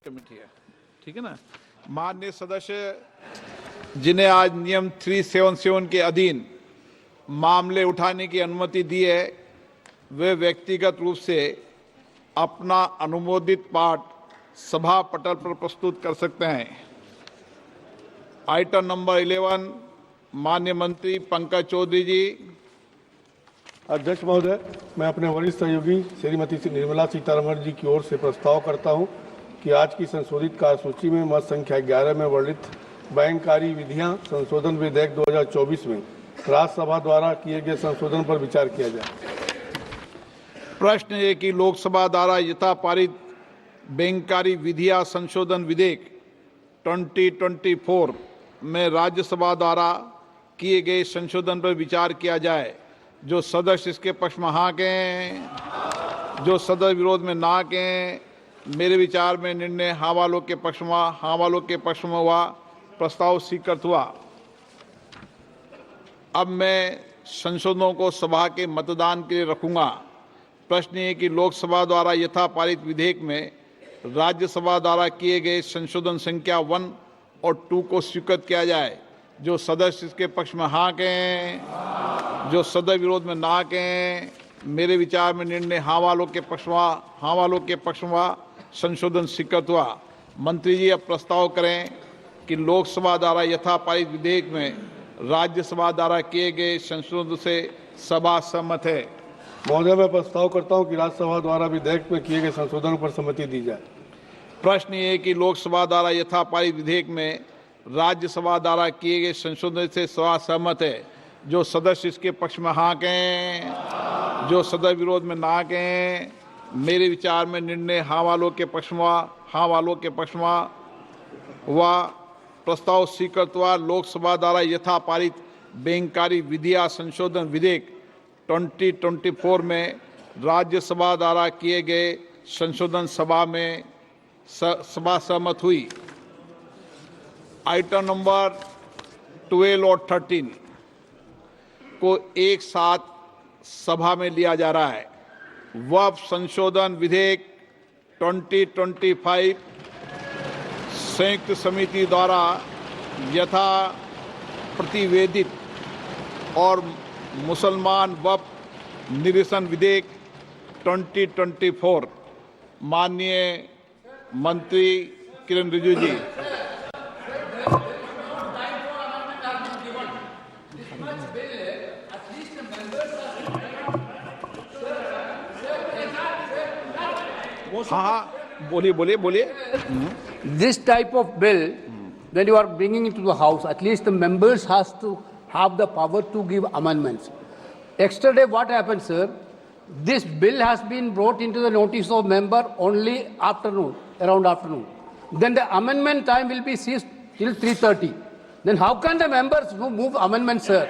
Committee है, ठीक है ना। माननीय सदस्य जिन्हें आज नियम 377 के अधीन मामले उठाने की अनुमति दी है, वे व्यक्तिगत रूप से अपना अनुमोदित पाठ सभा पटल पर प्रस्तुत कर सकते हैं। आइटम नंबर 11, माननीय मंत्री पंकज चौधरी जी। अध्यक्ष महोदय, मैं अपने वरिष्ठ सहयोगी श्रीमती निर्मला सीतारमण जी की ओर से प्रस्ताव करता हूं कि आज की संशोधित कार्यसूची में मत संख्या 11 में वर्णित बैंककारी विधियां संशोधन विधेयक 2024 में राज्यसभा द्वारा किए गए संशोधन पर विचार किया जाए। प्रश्न है कि लोकसभा द्वारा यथा पारित बैंककारी विधियां संशोधन विधेयक 2024 में राज्यसभा द्वारा किए गए संशोधन पर विचार किया जाए। जो सदस्य इसके पक्ष में हाँ कहें, जो सदस्य विरोध में ना कहें। मेरे विचार में निर्णय हाँ वालों के पक्ष में हुआ, प्रस्ताव स्वीकृत हुआ। अब मैं संशोधनों को सभा के मतदान के लिए रखूंगा। प्रश्न है कि लोकसभा द्वारा यथा पारित विधेयक में राज्यसभा द्वारा किए गए संशोधन संख्या 1 और 2 को स्वीकृत किया जाए। जो सदस्य इसके पक्ष में हाँ कहें, जो सदस्य विरोध में ना कहें। मेरे विचार में निर्णय हाँ वालों के पक्ष में संशोधन स्वीकृत हुआ। मंत्री जी अब प्रस्ताव करें कि लोकसभा द्वारा यथा पारित विधेयक में राज्यसभा द्वारा किए गए संशोधन से सभा सहमत है। महोदय, मैं प्रस्ताव करता हूं कि राज्यसभा द्वारा विधेयक में किए गए संशोधन पर सहमति दी जाए। प्रश्न ये है कि लोकसभा द्वारा यथा पारित विधेयक में राज्यसभा द्वारा किए गए संशोधन से सभा सहमत है। जो सदस्य इसके पक्ष में हाँ कहें, जो सदस्य विरोध में ना कहें। मेरे विचार में निर्णय हाँ वालों के पक्ष में हुआ, प्रस्ताव स्वीकृत हुआ। लोकसभा द्वारा यथा पारित बैंककारी विधियां संशोधन विधेयक 2024 में राज्यसभा द्वारा किए गए संशोधन सभा सहमत हुई। आइटम नंबर 12 और 13 को एक साथ सभा में लिया जा रहा है। वक्फ संशोधन विधेयक 2025 संयुक्त समिति द्वारा यथा प्रतिवेदित और मुसलमान वक्फ निरसन विधेयक 2024। माननीय मंत्री किरण रिजिजू जी। हाँ, बोलिए। This type of bill, when you are bringing it to the House, at least the members has to have the power to give amendments. Yesterday, what happened, sir? This bill has been brought into the notice of member only around afternoon. Then the amendment time will be ceased till 3:30. Then how can the members move amendments, sir?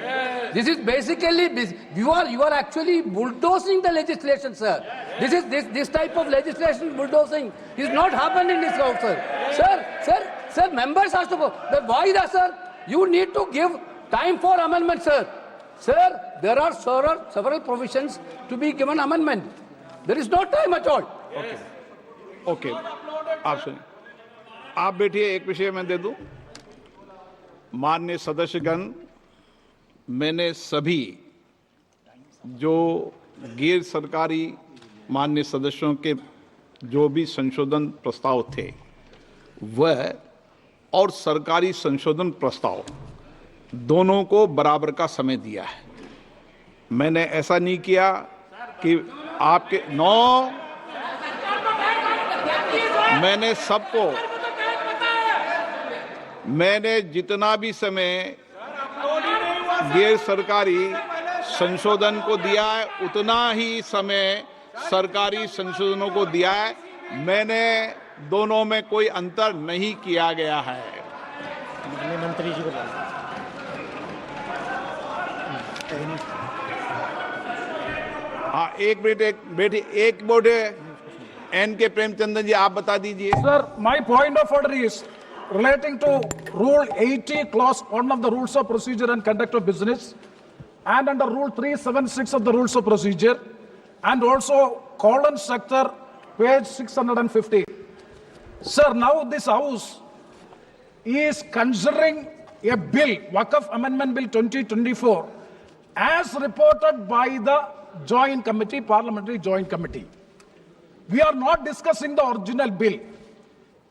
This is basically you are actually bulldozing the legislation, sir. This type of legislation bulldozing is not happened in this house, sir. Sir, members has to go. Then why that, sir? You need to give time for amendment, sir. Sir, there are several provisions to be given amendment. There is no time at all. Okay, आप सुनिए। आप बैठिए, एक विषय मैं दे दूं। माननीय सदस्यगण, मैंने सभी जो गैर सरकारी माननीय सदस्यों के जो भी संशोधन प्रस्ताव थे वह और सरकारी संशोधन प्रस्ताव दोनों को बराबर का समय दिया है। मैंने ऐसा नहीं किया कि आपके मैंने जितना भी समय गैर सरकारी संशोधन को दिया है उतना ही समय सरकारी संशोधनों को दिया है। मैंने दोनों में कोई अंतर नहीं किया गया है। मंत्री जी को हाँ, एक मिनट एन के प्रेमचंद्र जी, आप बता दीजिए। Sir, my point of order is relating to Rule 80, Clause 1 of the Rules of Procedure and Conduct of Business, and under Rule 376 of the Rules of Procedure, and also colon structure, page 650. Sir, now this House is considering a bill, Waqf Amendment Bill 2024, as reported by the Joint Committee, Parliamentary Joint Committee. We are not discussing the original bill.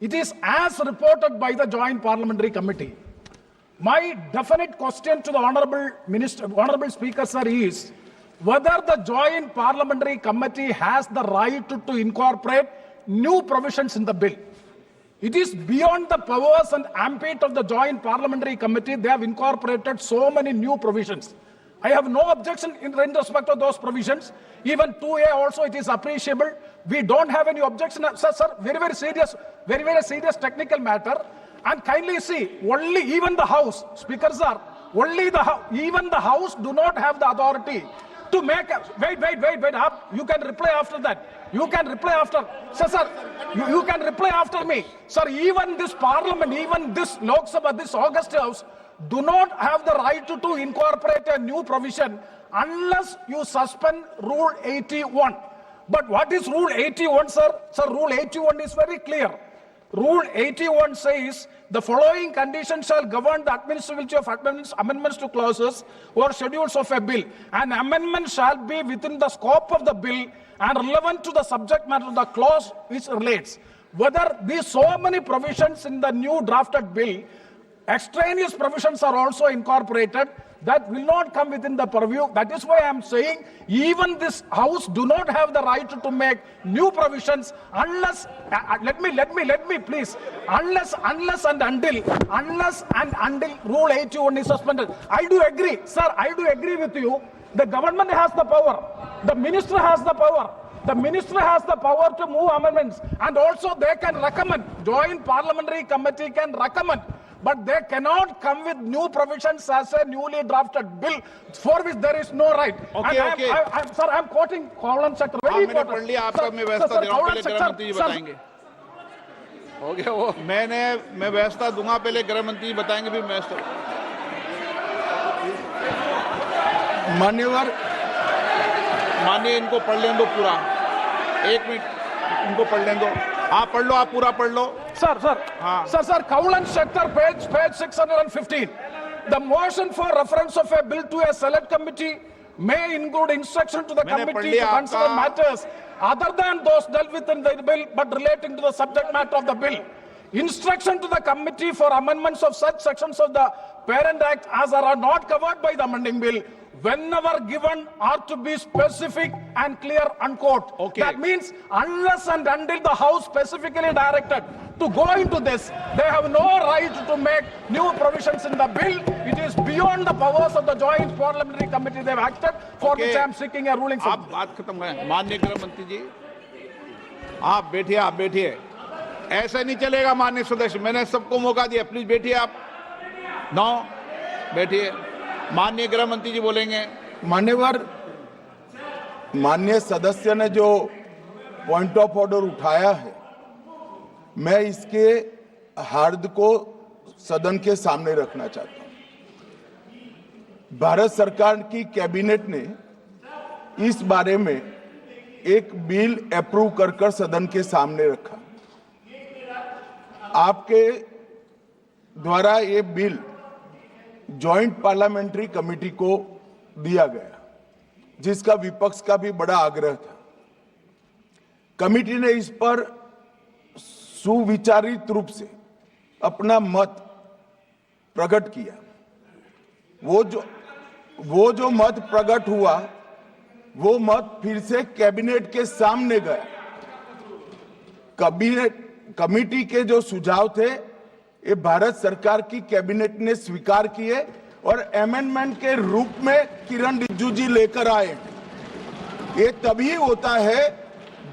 It is as reported by the Joint Parliamentary Committee. My definite question to the Honorable Minister, Honorable Speaker, sir, is whether the Joint Parliamentary Committee has the right to incorporate new provisions in the bill. It is beyond the powers and ambit of the Joint Parliamentary Committee. They have incorporated so many new provisions. I have no objection in respect of those provisions. Even 2A also, it is appreciable. We don't have any objection. Sir, very serious technical matter. And kindly see, only even the House, Speaker sir, even the House do not have the authority to make, wait, you can reply after that. You can reply after, sir, you can reply after me. Sir, even this Parliament, even this Lok Sabha, this August House, do not have the right to incorporate a new provision unless you suspend Rule 81. But what is Rule 81, sir? Sir, Rule 81 is very clear. Rule 81 says the following conditions shall govern the administrability of amendments to clauses or schedules of a bill. An amendment shall be within the scope of the bill and relevant to the subject matter of the clause which relates. Whether these so many provisions in the new drafted bill, extraneous provisions are also incorporated, that will not come within the purview. That is why I am saying even this House do not have the right to make new provisions unless, let me please, unless and until Rule 81 is suspended. I do agree, sir, I do agree with you. The government has the power. The minister has the power. The minister has the power to move amendments, and also they can recommend. Joint Parliamentary Committee can recommend. But they cannot come with new provisions as a newly drafted bill for which there is no right. Okay, Sir, I am quoting Colin Sector. Very important. पढ़ लिया, आपका मैं व्यवस्था दे रहा हूं, पहले गृह मंत्री जी बताएंगे. हो गया वो. मैं व्यवस्था दूंगा, पहले गृह मंत्री जी बताएंगे, फिर व्यवस्था. माननीय इनको पढ़ लें दो पूरा. 1 मिनट इनको पढ़ लें दो. आप पढ़ लो, आप पूरा पढ़ लो. Sir, Cowland Sector, page 615. The motion for reference of a bill to a select committee may include instruction to the committee to consider matters other than those dealt with in the bill but relating to the subject matter of the bill. Instruction to the committee for amendments of such sections of the Parent Act as are not covered by the amending bill, whenever given, are to be specific and clear, unquote. Okay. That means unless and until the House specifically directed to go into this, they have no right to make new provisions in the bill. It is beyond the powers of the Joint Parliamentary Committee they have acted, for which I am seeking a ruling. आप बात खत्म करें. माननीय गृह मंत्री जी, आप बैठिए. ऐसा नहीं चलेगा माननीय सदस्य. मैंने सबको मौका दिया. प्लीज बैठिए आप. बैठिए. माननीय गृह मंत्री जी बोलेंगे. माननीय सदस्य ने जो पॉइंट ऑफ ऑर्डर उठाया है, मैं इसके हार्द को सदन के सामने रखना चाहता हूं. भारत सरकार की कैबिनेट ने इस बारे में एक बिल अप्रूव कर सदन के सामने रखा. आपके द्वारा ये बिल जॉइंट पार्लियामेंट्री कमेटी को दिया गया, जिसका विपक्ष का भी बड़ा आग्रह था. कमेटी ने इस पर सुविचारित रूप से अपना मत प्रकट किया. वो जो मत प्रकट हुआ, वो मत फिर से कैबिनेट के सामने गया. कमेटी के जो सुझाव थे, ये भारत सरकार की कैबिनेट ने स्वीकार किए और अमेंडमेंट के रूप में किरण रिजिजू जी लेकर आए. ये तभी होता है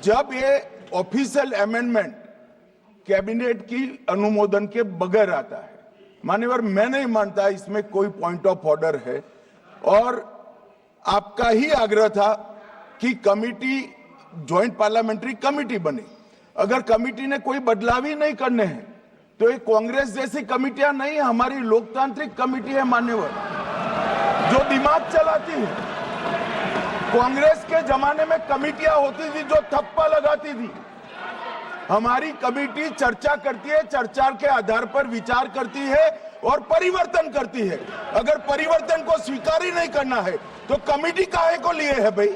जब ये ऑफिशियल अमेंडमेंट कैबिनेट की अनुमोदन के बगैर आता है. मान्यवर, मैं नहीं मानता इसमें कोई पॉइंट ऑफ ऑर्डर है, और आपका ही आग्रह था कि कमेटी जॉइंट पार्लियामेंट्री कमेटी बने. अगर कमेटी ने कोई बदलाव ही नहीं करने हैं तो ये कांग्रेस जैसी कमेटियां नहीं, हमारी लोकतांत्रिक कमेटी है मान्यवर, जो दिमाग चलाती है. कांग्रेस के जमाने में कमेटियां होती थी जो थप्पा लगाती थी. हमारी कमेटी चर्चा करती है, चर्चा के आधार पर विचार करती है और परिवर्तन करती है। अगर परिवर्तन को स्वीकार ही नहीं करना है तो कमेटी काहे को लिए है भाई?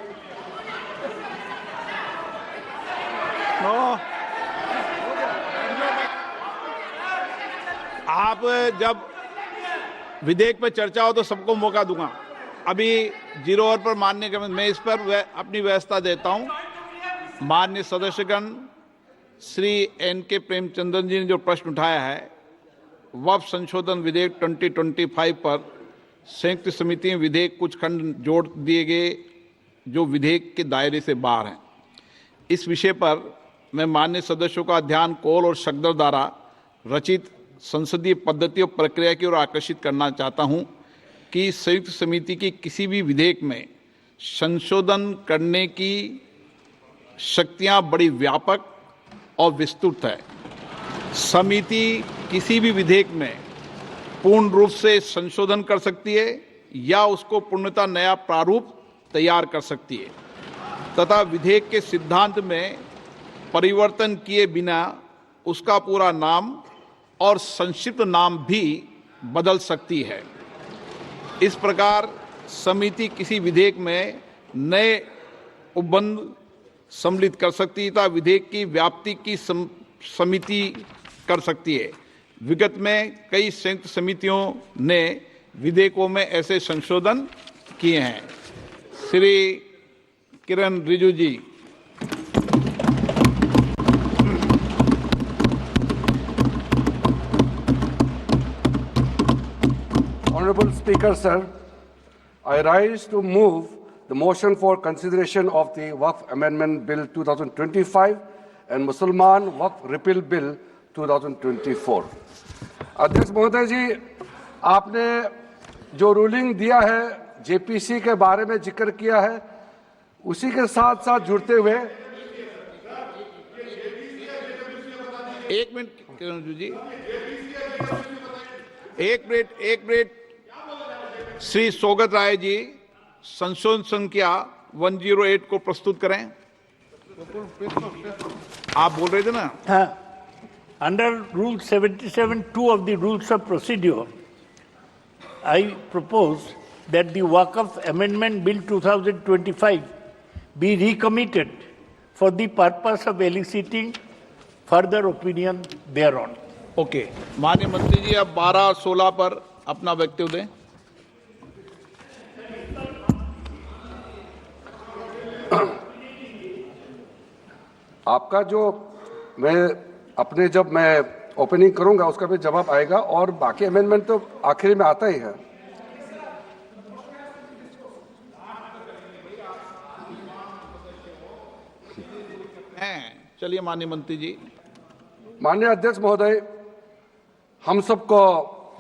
आप जब विधेयक पर चर्चा हो तो सबको मौका दूंगा। अभी 0 ओवर पर मानने के मैं इस पर अपनी व्यवस्था देता हूं। माननीय सदस्यगण श्री NK प्रेमचंद्रन जी ने जो प्रश्न उठाया है वक्फ संशोधन विधेयक 2025 पर संयुक्त समिति में विधेयक कुछ खंड जोड़ दिए गए जो विधेयक के दायरे से बाहर हैं। इस विषय पर मैं माननीय सदस्यों का ध्यान कौल और शब्दों द्वारा रचित संसदीय पद्धति और प्रक्रिया की ओर आकर्षित करना चाहता हूं कि संयुक्त समिति की किसी भी विधेयक में संशोधन करने की शक्तियां बड़ी व्यापक और विस्तृत है। समिति किसी भी विधेयक में पूर्ण रूप से संशोधन कर सकती है या उसको पूर्णतः नया प्रारूप तैयार कर सकती है तथा विधेयक के सिद्धांत में परिवर्तन किए बिना उसका पूरा नाम और संक्षिप्त नाम भी बदल सकती है। इस प्रकार समिति किसी विधेयक में नए उपबंध सम्मिलित कर सकती है तथा विधेयक की व्याप्ति की समिति कर सकती है। विगत में कई संयुक्त समितियों ने विधेयकों में ऐसे संशोधन किए हैं। श्री किरण रिजिजू जी। Honorable Speaker, sir, I rise to move the motion for consideration of the Waqf Amendment Bill 2025 and Mussalman Waqf Repeal Bill 2024. अध्यक्ष महोदय जी, आपने जो रूलिंग दिया है जेपीसी के बारे में जिक्र किया है, उसी के साथ साथ जुड़ते हुए एक मिनट किरण जी, एक मिनट श्री सौगत राय जी संशोधन संख्या 108 को प्रस्तुत करें। आप बोल रहे थे ना? हाँ, under Rule 77(2) of the Rules of Procedure, I propose that the Waqf Amendment Bill 2025 be recommitted for the purpose of eliciting further opinion thereon. Okay, माननीय मंत्री जी अब 12 और 16 पर अपना वक्तव्य दें। आपका जो जब मैं ओपनिंग करूंगा उसका भी जवाब आएगा और बाकी अमेंडमेंट तो आखिरी में आता ही है। चलिए माननीय मंत्री जी। माननीय अध्यक्ष महोदय, हम सबको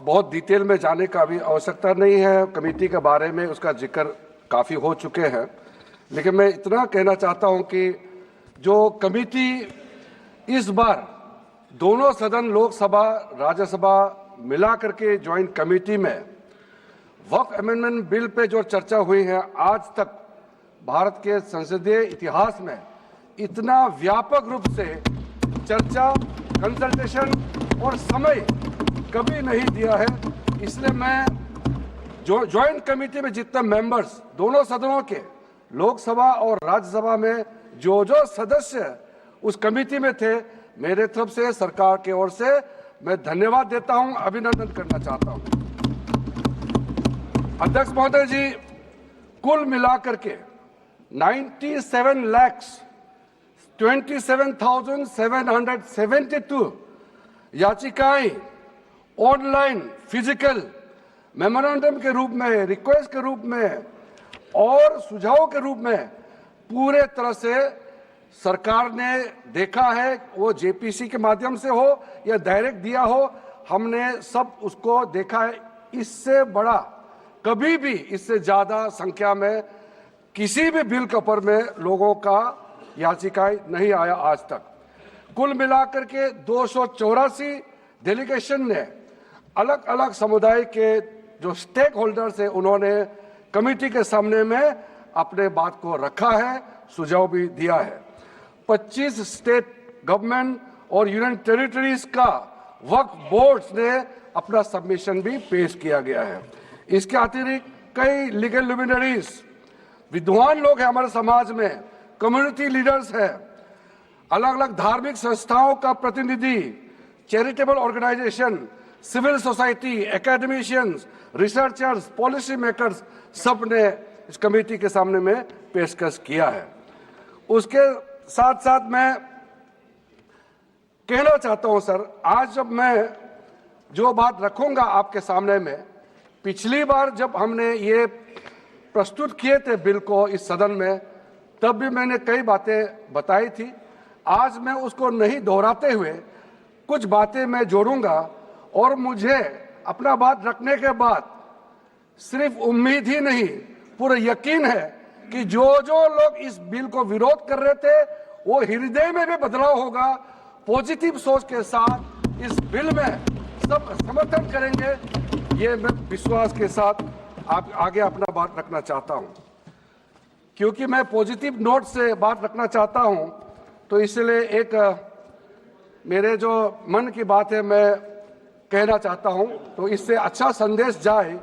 बहुत डिटेल में जाने का भी आवश्यकता नहीं है। कमेटी के बारे में उसका जिक्र काफ़ी हो चुके हैं, लेकिन मैं इतना कहना चाहता हूं कि जो कमेटी इस बार दोनों सदन लोकसभा राज्यसभा मिला करके ज्वाइंट कमेटी में वक्फ अमेंडमेंट बिल पे जो चर्चा हुई है, आज तक भारत के संसदीय इतिहास में इतना व्यापक रूप से चर्चा, कंसल्टेशन और समय कभी नहीं दिया है। इसलिए मैं जो ज्वाइंट कमेटी में जितने मेंबर्स दोनों सदनों के लोकसभा और राज्यसभा में जो सदस्य उस कमेटी में थे, मेरे तरफ से सरकार की ओर से मैं धन्यवाद देता हूं, अभिनंदन करना चाहता हूं। अध्यक्ष महोदय जी, कुल मिलाकर के 97,27,772 याचिकाएं ऑनलाइन, फिजिकल, मेमोरेंडम के रूप में, रिक्वेस्ट के रूप में और सुझाव के रूप में पूरे तरह से सरकार ने देखा है। वो जेपीसी के माध्यम से हो या डायरेक्ट दिया हो, हमने सब उसको देखा है। इससे बड़ा कभी भी, इससे ज्यादा संख्या में किसी भी बिल के ऊपर में लोगों का याचिकाएं नहीं आया आज तक। कुल मिलाकर के 284 डेलीगेशन ने अलग अलग समुदाय के जो स्टेक होल्डर्स है, उन्होंने कमेटी के सामने में अपने बात को रखा है, सुझाव भी दिया है। 25 स्टेट गवर्नमेंट और यूनियन टेरिटरीज का वक्फ बोर्ड्स ने अपना सबमिशन भी पेश किया गया है। इसके अतिरिक्त कई लीगल लुमिनरीज, विद्वान लोग हैं हमारे समाज में, कम्युनिटी लीडर्स हैं, अलग अलग धार्मिक संस्थाओं का प्रतिनिधि, charitable organisation, civil society, academicians, researchers, policy makers, सब ने इस कमेटी के सामने में पेशकश किया है। उसके साथ साथ मैं कहना चाहता हूं सर, आज जब मैं जो बात रखूंगा आपके सामने में, पिछली बार जब हमने ये प्रस्तुत किए थे बिल को इस सदन में, तब भी मैंने कई बातें बताई थी। आज मैं उसको नहीं दोहराते हुए कुछ बातें मैं जोड़ूंगा, और मुझे अपना बात रखने के बाद सिर्फ उम्मीद ही नहीं, पूरा यकीन है कि जो जो लोग इस बिल को विरोध कर रहे थे वो हृदय में भी बदलाव होगा, पॉजिटिव सोच के साथ इस बिल में सब समर्थन करेंगे। ये मैं विश्वास के साथ आप आगे अपना बात रखना चाहता हूं। क्योंकि मैं पॉजिटिव नोट से बात रखना चाहता हूं, तो इसलिए एक मेरे जो मन की बात है मैं कहना चाहता हूं, तो इससे अच्छा संदेश जाए।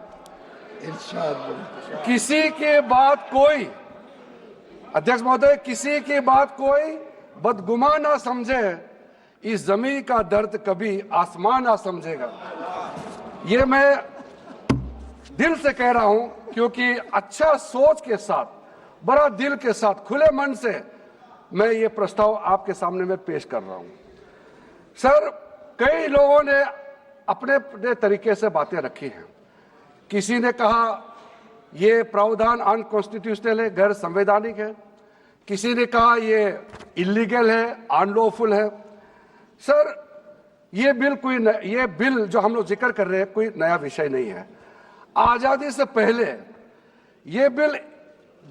किसी की बात कोई, अध्यक्ष महोदय, किसी की बात कोई बदगुमान ना समझे, इस जमीन का दर्द कभी आसमान ना समझेगा। ये मैं दिल से कह रहा हूं, क्योंकि अच्छा सोच के साथ, बड़ा दिल के साथ, खुले मन से मैं ये प्रस्ताव आपके सामने में पेश कर रहा हूं। सर, कई लोगों ने अपने अपने तरीके से बातें रखी हैं। किसी ने कहा ये प्रावधान अनकॉन्स्टिट्यूशनल है, गैर संवैधानिक है। किसी ने कहा ये इलीगल है, अनलॉफुल है। सर, ये बिल जो हम लोग जिक्र कर रहे हैं कोई नया विषय नहीं है। आजादी से पहले ये बिल,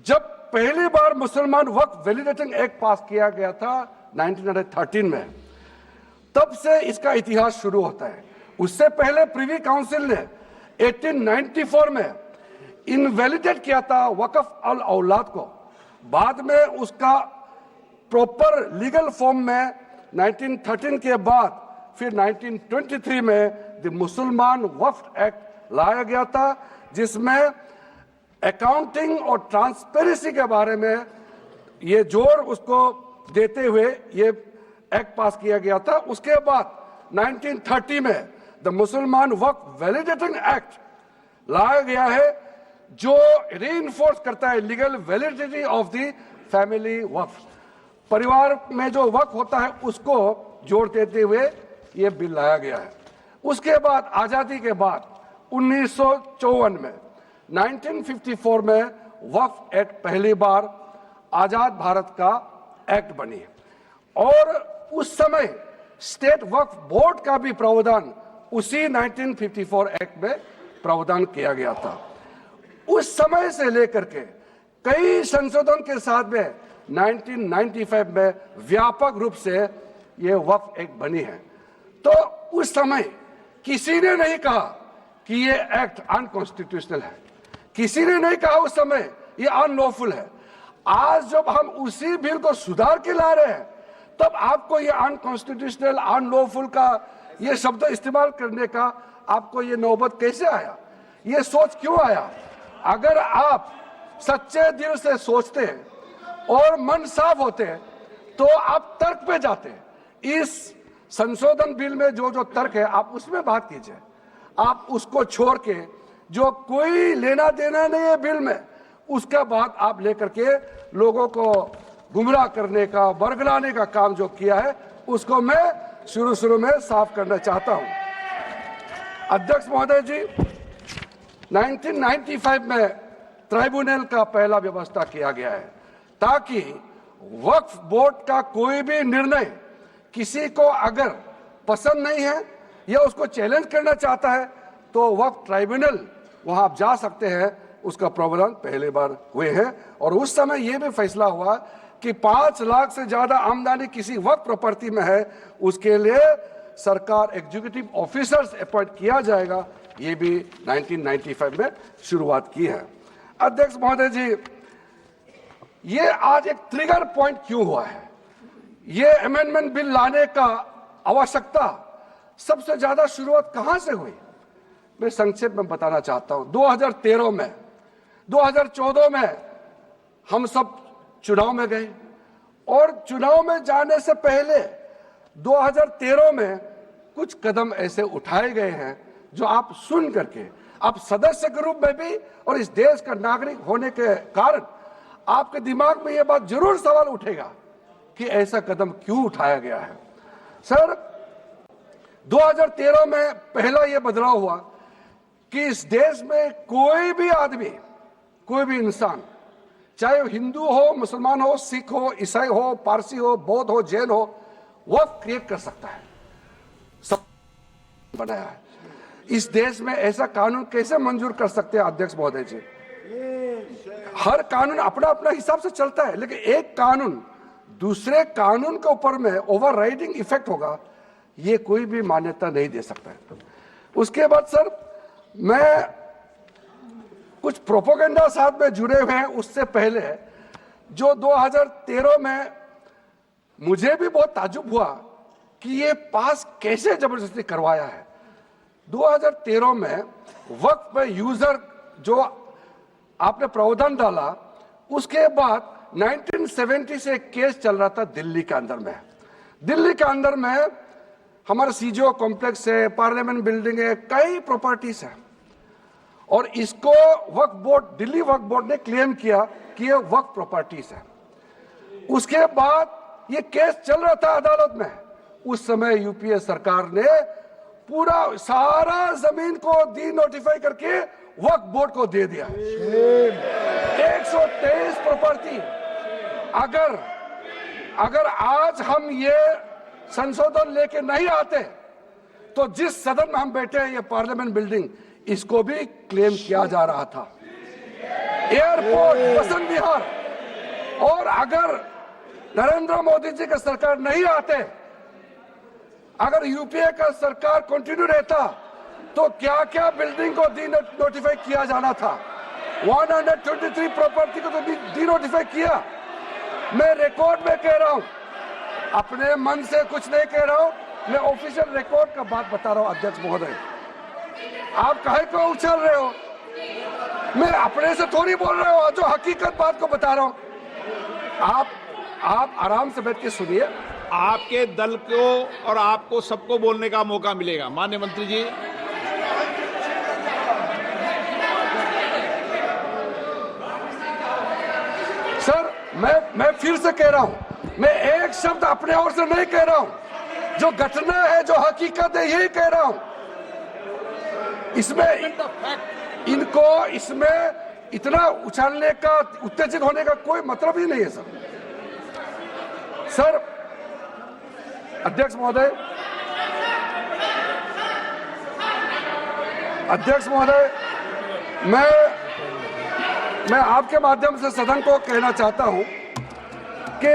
जब पहली बार मुसलमान वक्फ वैलिडेटिंग एक्ट पास किया गया था 1913 में, तब से इसका इतिहास शुरू होता है। उससे पहले प्रिवी काउंसिल ने 1894 में इनवैलिडेट किया था वक्फ अल औलाद को। बाद में उसका प्रॉपर लीगल फॉर्म में 1913 के बाद फिर 1923 में द मुसलमान वक्फ एक्ट लाया गया था, जिसमें अकाउंटिंग और ट्रांसपेरेंसी के बारे में ये जोर उसको देते हुए ये एक्ट पास किया गया था। उसके बाद 1930 में द मुसलमान वक्फ वैलिडेटिंग एक्ट लाया गया है, जो रीइंफोर्स करता है legal validity of the family waqf. परिवार में जो वक्फ होता है उसको जोड़ देते हुए ये बिल लाया गया है। उसके बाद आजादी के बाद 1954 में 1954 में वक्फ एक्ट पहली बार आजाद भारत का एक्ट बनी, और उस समय स्टेट वक्फ बोर्ड का भी प्रावधान उसी 1954 एक्ट में प्रावधान किया गया था। उस समय से लेकर के कई संशोधन के साथ में 1995 में व्यापक रूप से ये वक्फ एक्ट बनी है। तो उस समय किसी ने नहीं कहा कि ये एक्ट अनकॉन्स्टिट्यूशनल है, किसी ने नहीं कहा उस समय ये अनलॉफुल है। आज जब हम उसी बिल को सुधार के ला रहे हैं, तब आपको ये अनकॉन्स्टिट्यूशनल, अनलॉफुल का ये शब्द इस्तेमाल करने का आपको ये नौबत कैसे आया? ये सोच क्यों आया? अगर आप सच्चे दिल से सोचते और मन साफ होते तो आप तर्क पे जाते। इस संशोधन बिल में जो जो तर्क है आप उसमें बात कीजिए। आप उसको छोड़ के जो कोई लेना देना नहीं है बिल में, उसका बात आप लेकर के लोगों को गुमराह करने का, बरगलाने का काम जो किया है, उसको मैं शुरू में साफ करना चाहता हूं। अध्यक्ष महोदय जी, 1995 में ट्राइब्यूनल का पहला व्यवस्था किया गया है, ताकि वक्फ बोर्ड का कोई भी निर्णय किसी को अगर पसंद नहीं है या उसको चैलेंज करना चाहता है तो वक्फ ट्राइब्यूनल वहां आप जा सकते हैं। उसका प्रावधान पहले बार हुए हैं, और उस समय यह भी फैसला हुआ कि 5 लाख से ज्यादा आमदनी किसी वक्फ प्रॉपर्टी में है, उसके लिए सरकार एग्जीक्यूटिव ऑफिसर्स अपॉइंट किया जाएगा। ये भी 1995 में शुरुआत की है। अध्यक्ष महोदय जी, ये आज एक ट्रिगर पॉइंट क्यों हुआ है? ये अमेंडमेंट बिल लाने का आवश्यकता सबसे ज्यादा शुरुआत कहां से हुई, मैं संक्षेप में बताना चाहता हूं। 2013 में, 2014 में हम सब चुनाव में गए और चुनाव में जाने से पहले 2013 में कुछ कदम ऐसे उठाए गए हैं जो आप सुन करके, आप सदस्य के रूप में भी और इस देश का नागरिक होने के कारण आपके दिमाग में यह बात जरूर सवाल उठेगा कि ऐसा कदम क्यों उठाया गया है। सर, 2013 में पहला यह बदलाव हुआ कि इस देश में कोई भी आदमी, कोई भी इंसान, चाहे वो हिंदू हो, मुसलमान हो, सिख हो, ईसाई हो, पारसी हो, बौद्ध हो, जैन हो, वक्फ क्रिएट कर सकता है। सब बनाया है। इस देश में ऐसा कानून कैसे मंजूर कर सकते हैं अध्यक्ष महोदय जी? हर कानून अपना अपना हिसाब से चलता है, लेकिन एक कानून दूसरे कानून के ऊपर में ओवरराइडिंग इफेक्ट होगा, ये कोई भी मान्यता नहीं दे सकता है। उसके बाद सर, मैं कुछ प्रोपोगेंडा साथ में जुड़े हुए हैं उससे पहले, जो 2013 में मुझे भी बहुत ताज्जुब हुआ कि ये पास कैसे जबरदस्ती करवाया है। 2013 में वक्त पे यूजर जो आपने प्रावधान डाला, उसके बाद 1970 से एक केस चल रहा था दिल्ली के अंदर में। दिल्ली के अंदर में हमारा सीजीओ कॉम्प्लेक्स है, पार्लियामेंट बिल्डिंग है, कई प्रॉपर्टीज है, और इसको वक्फ बोर्ड, दिल्ली वक्फ बोर्ड ने क्लेम किया कि ये वक्फ प्रॉपर्टीज है। उसके बाद ये केस चल रहा था अदालत में। उस समय यूपीए सरकार ने पूरा सारा जमीन को डी नोटिफाई करके वक्फ बोर्ड को दे दिया। 123 प्रॉपर्टी। अगर आज हम ये संशोधन लेके नहीं आते तो जिस सदन में हम बैठे हैं, ये पार्लियामेंट बिल्डिंग, इसको भी क्लेम किया जा रहा था। एयरपोर्ट, बसंत विहार, और अगर नरेंद्र मोदी जी का सरकार नहीं आते, अगर यूपीए का सरकार कंटिन्यू रहता, तो क्या क्या बिल्डिंग को डी नोटिफाई किया जाना था। 123 प्रॉपर्टी को तो डी नोटिफाई किया। मैं रिकॉर्ड में कह रहा हूं, अपने मन से कुछ नहीं कह रहा हूं, मैं ऑफिशियल रिकॉर्ड का बात बता रहा हूं। अध्यक्ष महोदय, आप काहे को उछल रहे हो? मैं अपने से थोड़ी बोल रहा हूं, जो हकीकत बात को बता रहा हूं। आप आराम से बैठ के सुनिए। आपके दल को और आपको सबको बोलने का मौका मिलेगा। माननीय मंत्री जी, सर, मैं फिर से कह रहा हूं, मैं एक शब्द अपने ओर से नहीं कह रहा हूं, जो घटना है, जो हकीकत है, यही कह रहा हूं। इनको इसमें इतना उछालने का, उत्तेजित होने का कोई मतलब ही नहीं है सर। अध्यक्ष महोदय, मैं आपके माध्यम से सदन को कहना चाहता हूं कि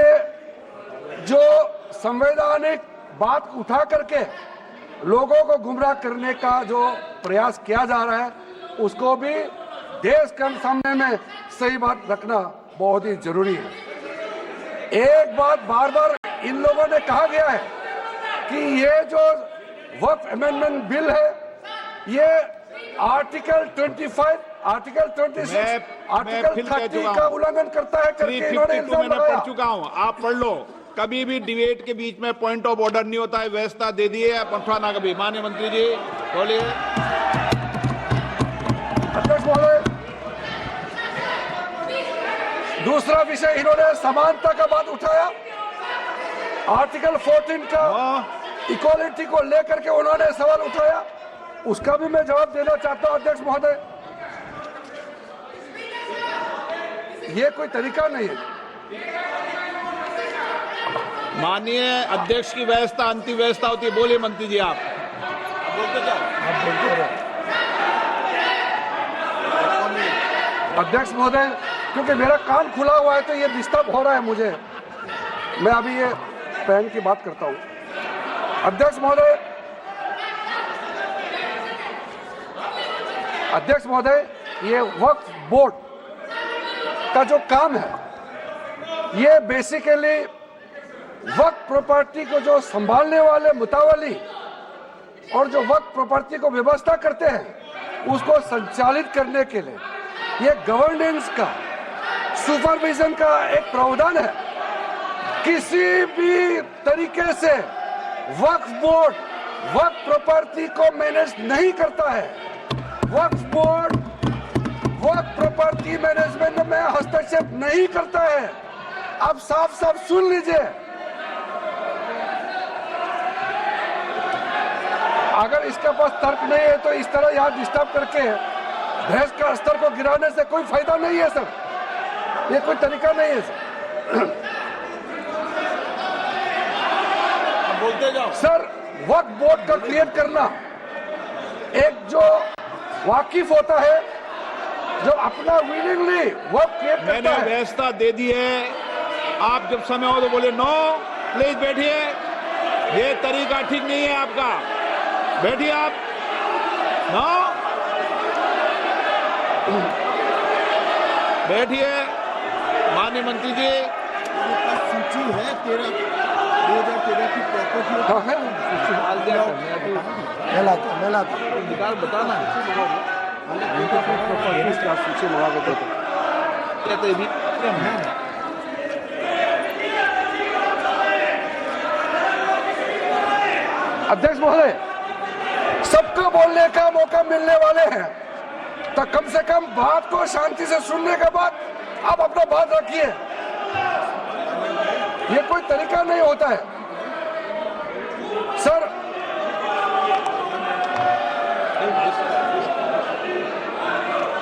जो संवैधानिक बात उठा करके लोगों को गुमराह करने का जो प्रयास किया जा रहा है, उसको भी देश के सामने में सही बात रखना बहुत ही जरूरी है। एक बात बार बार इन लोगों ने कहा गया है कि ये जो वक्फ अमेंडमेंट बिल है, ये आर्टिकल 25, आर्टिकल 26, आर्टिकल 30 का उल्लंघन करता है करके इन्होंने इल्जाम लगाया। पढ़ चुका हूं, आप पढ़ लो। कभी भी डिबेट के बीच में पॉइंट ऑफ ऑर्डर नहीं होता है, व्यवस्था दे दी है, पंथवा ना कभी। माननीय मंत्री जी बोलिए। अध्यक्ष महोदय, दूसरा विषय इन्होंने समानता का बात उठाया। आर्टिकल 14 का इक्वालिटी को लेकर के उन्होंने सवाल उठाया, उसका भी मैं जवाब देना चाहता हूं। अध्यक्ष महोदय, ये कोई तरीका नहीं है। माननीय अध्यक्ष की व्यवस्था अंतिम व्यवस्था होती है। बोलिए मंत्री जी, आप बोलते क्या? अध्यक्ष महोदय, क्योंकि मेरा कान खुला हुआ है तो ये डिस्टर्ब हो रहा है मुझे। मैं अभी ये पेन की बात करता हूं। अध्यक्ष महोदय, ये वक्फ बोर्ड का जो काम है, ये बेसिकली वक्फ प्रॉपर्टी को जो संभालने वाले मुतावली और जो वक्फ प्रॉपर्टी को व्यवस्था करते हैं उसको संचालित करने के लिए ये गवर्नेंस का, सुपरविजन का एक प्रावधान है। किसी भी तरीके से वक्फ बोर्ड वक्फ प्रॉपर्टी को मैनेज नहीं करता है। वक्फ बोर्ड वक्फ प्रॉपर्टी मैनेजमेंट में हस्तक्षेप नहीं करता है। आप साफ साफ सुन लीजिए, अगर इसके पास तर्क नहीं है तो इस तरह यहाँ डिस्टर्ब करके बहस का स्तर को गिराने से कोई फायदा नहीं है सर, ये कोई तरीका नहीं है सर। बोलते जाओ सर, वक्फ बोर्ड का क्रिएट करना एक जो वाकिफ होता है, जो अपना विलिंगली वक्फ क्रिएट करता मैंने है। व्यवस्था दे दी है, आप जब समय हो तो बोले नो, प्लीज बैठिए, ये तरीका ठीक नहीं है आपका, बैठिए आप। नो, बैठिए। माननीय मंत्री जी, सूची है 2013 की प्रॉपर्टी हाँ है, बताना सूची मंगा के देते। कहते भी अध्यक्ष महोदय, सबको बोलने का मौका मिलने वाले हैं, तो कम से कम बात को शांति से सुनने के बाद आप अपना बात रखिए। ये कोई तरीका नहीं होता है सर।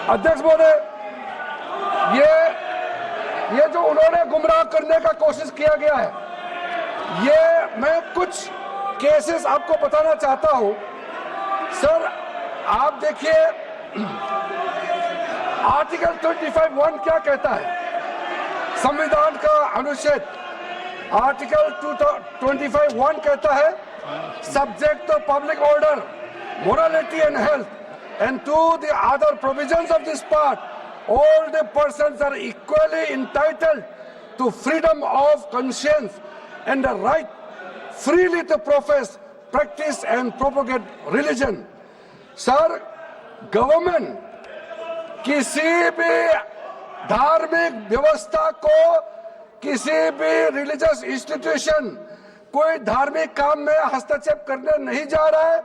अध्यक्ष महोदय, ये जो उन्होंने गुमराह करने का कोशिश किया गया है, ये मैं कुछ केसेस आपको बताना चाहता हूं सर। आप देखिए आर्टिकल 25(1) क्या कहता है, संविधान का अनुच्छेद आर्टिकल 25(1) कहता है, subject to public order, morality and health, and to the other provisions of this part, all the persons are equally entitled to freedom of conscience and the right freely to profess, practice and propagate religion. Sir, government किसी भी धार्मिक व्यवस्था को, किसी भी religious institution, कोई धार्मिक काम में हस्तक्षेप करने नहीं जा रहा है,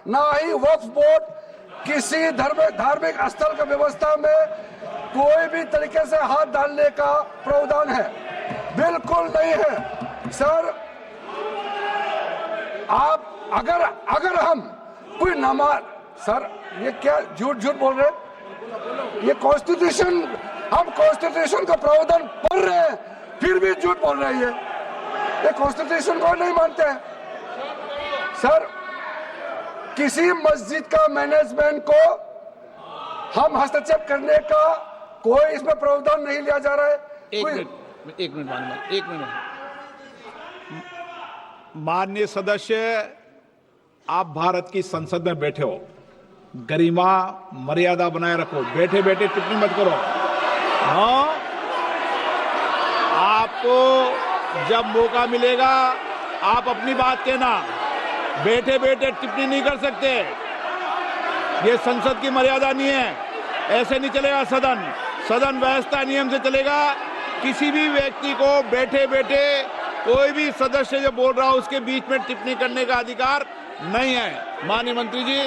ना ही वक्फ बोर्ड किसी धार्मिक स्थल का व्यवस्था में कोई भी तरीके से हाथ डालने का प्रावधान है, बिल्कुल नहीं है सर। आप अगर हम कोई नमाज, सर ये क्या झूठ बोल रहे हैं, ये कॉन्स्टिट्यूशन, हम कॉन्स्टिट्यूशन का प्रावधान पढ़ रहे हैं फिर भी झूठ बोल रहे हैं, ये कॉन्स्टिट्यूशन को नहीं मानते हैं सर। किसी मस्जिद का मैनेजमेंट को हम हस्तक्षेप करने का कोई इसमें प्रावधान नहीं लिया जा रहा है। एक मिनट माननीय सदस्य, आप भारत की संसद में बैठे हो, गरिमा मर्यादा बनाए रखो, बैठे बैठे टिप्पणी मत करो। हाँ, आपको जब मौका मिलेगा आप अपनी बात कहना, बैठे बैठे टिप्पणी नहीं कर सकते, ये संसद की मर्यादा नहीं है, ऐसे नहीं चलेगा सदन। सदन व्यवस्था नियम से चलेगा। किसी भी व्यक्ति को बैठे बैठे कोई भी सदस्य जो बोल रहा हो उसके बीच में टिप्पणी करने का अधिकार नहीं है। माननीय मंत्री जी।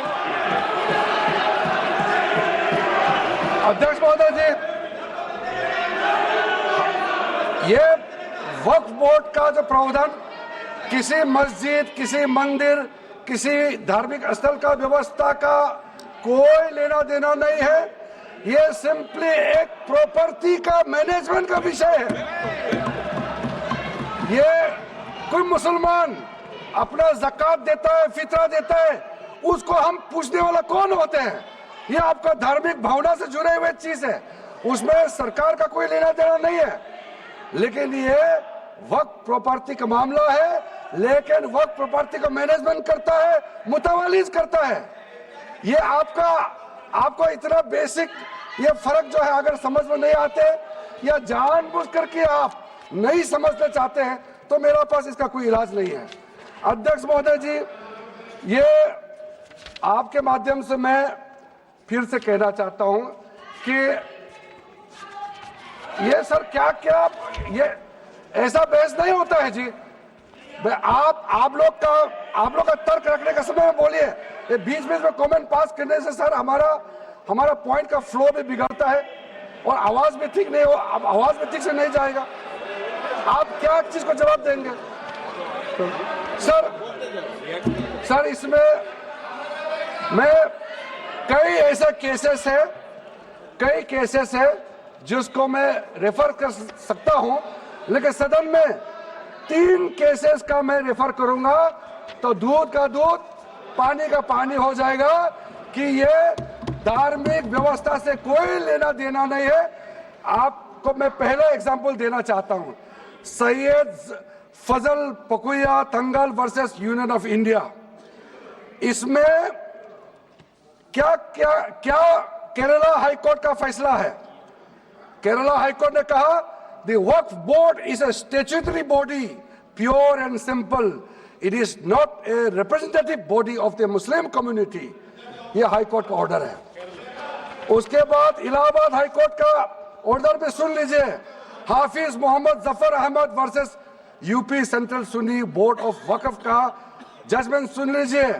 अध्यक्ष महोदय जी, ये वक्फ बोर्ड का जो प्रावधान किसी मस्जिद, किसी मंदिर, किसी धार्मिक स्थल का व्यवस्था का कोई लेना देना नहीं है, ये सिंपली एक प्रॉपर्टी का मैनेजमेंट का विषय है। ये कोई मुसलमान अपना ज़कात देता है, फितरा देता है, उसको हम पूछने वाला कौन होते हैं? ये आपका धार्मिक भावना से जुड़े हुए चीज है, उसमें सरकार का कोई लेना देना नहीं है। लेकिन ये वक्फ प्रॉपर्टी का मामला है, लेकिन वक्फ प्रॉपर्टी का मैनेजमेंट करता है, मुतवल्लिज करता है। ये आपको इतना बेसिक ये फर्क जो है अगर समझ में नहीं आते या जानबूझ करके आप नहीं समझना चाहते हैं तो तो मेरे पास इसका कोई इलाज नहीं है। अध्यक्ष महोदय जी, ये आपके माध्यम से मैं फिर से कहना चाहता हूं कि ये सर क्या ये ऐसा बहस नहीं होता है जी। आप लोग का तर्क रखने का समय में बोलिए, ये बीच में कमेंट पास करने से सर हमारा पॉइंट का फ्लो भी बिगड़ता है और आवाज भी ठीक नहीं हो, अब आवाज भी ठीक से नहीं जाएगा। आप क्या चीज को जवाब देंगे सर इसमें मैं कई ऐसे केसेस है जिसको मैं रेफर कर सकता हूं, लेकिन सदन में 3 केसेस का मैं रेफर करूंगा तो दूध का दूध पानी का पानी हो जाएगा कि ये धार्मिक व्यवस्था से कोई लेना देना नहीं है। आपको मैं पहला एग्जांपल देना चाहता हूं, सैयद फजल पकुया तंगल वर्सेस यूनियन ऑफ इंडिया। इसमें क्या केरला हाईकोर्ट का फैसला है। केरला हाईकोर्ट ने कहा the Waqf board is a statutory body, pure and simple, it is not a representative body of the Muslim community. यह हाईकोर्ट का ऑर्डर है। उसके बाद इलाहाबाद हाईकोर्ट का ऑर्डर भी सुन लीजिए, Hafiz Mohammad Zafar Ahmad versus UP central Sunni board of Waqf का जजमेंट सुन लीजिए।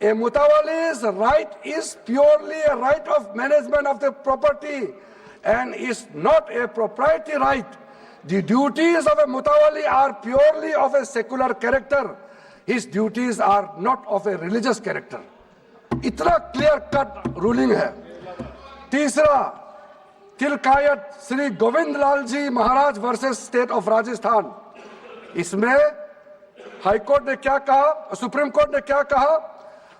A mutawalli's right is purely a right of management of the property and is not a proprietary right. The duties of a mutawalli are purely of a secular character. His duties are not of a religious character. इतना clear cut ruling है। तीसरा, तिलकायत श्री गोविंद लाल जी महाराज versus state of Rajasthan. इसमें high court ने क्या कहा, supreme court ने क्या कहा,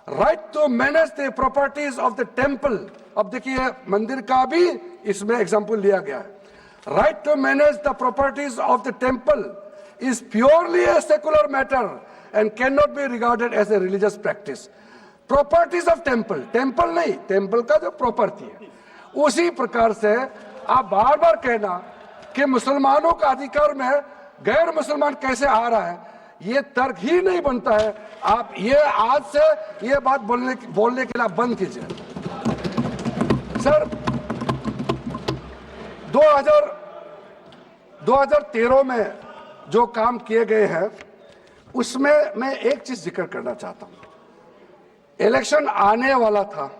right to manage the properties of the temple. अब देखिए मंदिर का भी इसमें एग्जांपल लिया गया है। Right to manage the properties of the temple is purely a secular matter and can not be regarded as a religious practice. Properties of temple नहीं, टेम्पल का जो प्रॉपर्टी है। उसी प्रकार से आप बार बार कहना कि मुसलमानों का अधिकार में गैर मुसलमान कैसे आ रहा है, ये तर्क ही नहीं बनता है। आप ये आज से ये बात बोलने के लिए बंद कीजिए। सर 2013 में जो काम किए गए हैं उसमें मैं एक चीज जिक्र करना चाहता हूं। इलेक्शन आने वाला था,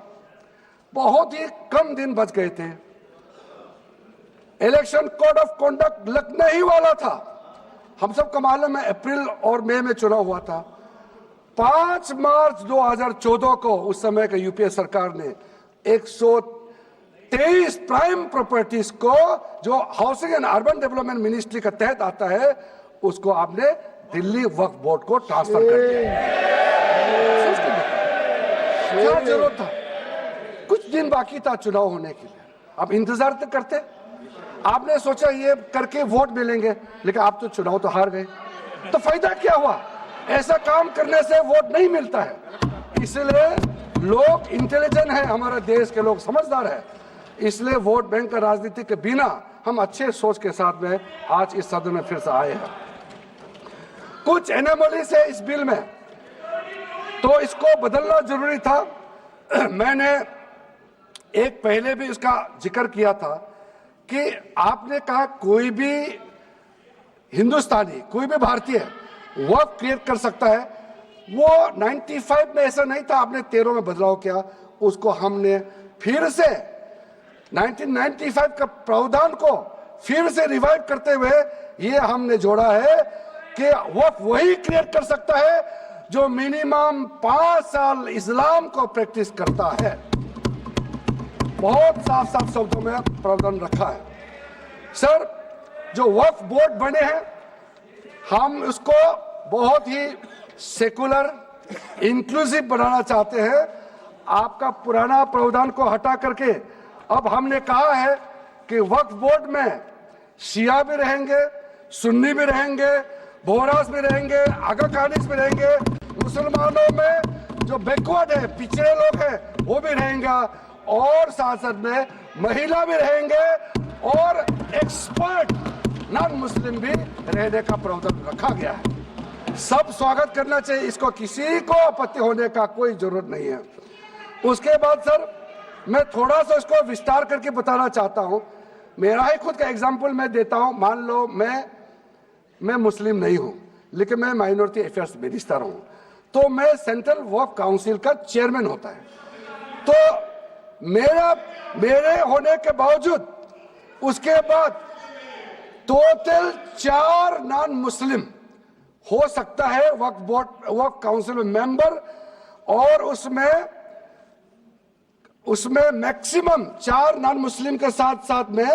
बहुत ही कम दिन बच गए थे, इलेक्शन कोड ऑफ कॉन्डक्ट लगने ही वाला था। हम सबको मालूम है अप्रैल और मई में चुनाव हुआ था। 5 मार्च 2014 को उस समय के यूपीए सरकार ने 123 प्राइम प्रॉपर्टीज को जो housing and urban development ministry के तहत आता है उसको आपने दिल्ली वक्फ बोर्ड को ट्रांसफर कर दिया। क्या जरूरत था? कुछ दिन बाकी था चुनाव होने के लिए, आप इंतजार तो करते। आपने सोचा ये करके वोट मिलेंगे, लेकिन आप तो चुनाव तो हार गए, तो फायदा क्या हुआ? ऐसा काम करने से वोट नहीं मिलता है। इसलिए लोग इंटेलिजेंट हैं, हमारे देश के लोग समझदार हैं, इसलिए वोट बैंक का राजनीति के बिना हम अच्छे सोच के साथ में आज इस सदन में फिर से आए हैं। कुछ एनोमलीज है इस बिल में, तो इसको बदलना जरूरी था। मैंने एक पहले भी इसका जिक्र किया था कि आपने कहा कोई भी हिंदुस्तानी, कोई भी भारतीय वक्फ क्रिएट कर सकता है। वो 95 में ऐसा नहीं था, आपने 13 में बदलाव किया, उसको हमने फिर से 1995 का प्रावधान को फिर से रिवाइव करते हुए ये हमने जोड़ा है कि वक्फ वही क्रिएट कर सकता है जो मिनिमम 5 साल इस्लाम को प्रैक्टिस करता है। बहुत साफ साफ शब्दों में प्रावधान रखा है। सर, जो वक्फ बोर्ड बने हैं हम उसको बहुत ही सेकुलर इंक्लूसिव बनाना चाहते हैं। आपका पुराना प्रावधान को हटा करके अब हमने कहा है कि वक्फ बोर्ड में शिया भी रहेंगे, सुन्नी भी रहेंगे, बोहरास भी रहेंगे, आगा खानिस भी रहेंगे, मुसलमानों में जो बैकवर्ड है, पिछड़े लोग हैं वो भी रहेंगे, और साथ साथ में महिला भी रहेंगे और एक्सपर्ट नॉन मुस्लिम भी रहने का प्रावधान रखा गया है। सब स्वागत करना चाहिए, इसको किसी को आपत्ति होने का कोई जरूरत नहीं है। उसके बाद सर मैं थोड़ा सा इसको विस्तार करके बताना चाहता हूं। मेरा ही खुद का एग्जांपल मैं देता हूं। मान लो मैं मुस्लिम नहीं हूं, लेकिन मैं माइनॉरिटी अफेयर्स मिनिस्टर हूं, तो मैं सेंट्रल वक्फ काउंसिल का चेयरमैन होता है। तो मेरे होने के बावजूद उसके बाद टोटल 4 नॉन मुस्लिम हो सकता है वक्फ काउंसिल में मेंबर, और उसमें मैक्सिमम 4 नॉन मुस्लिम के साथ साथ में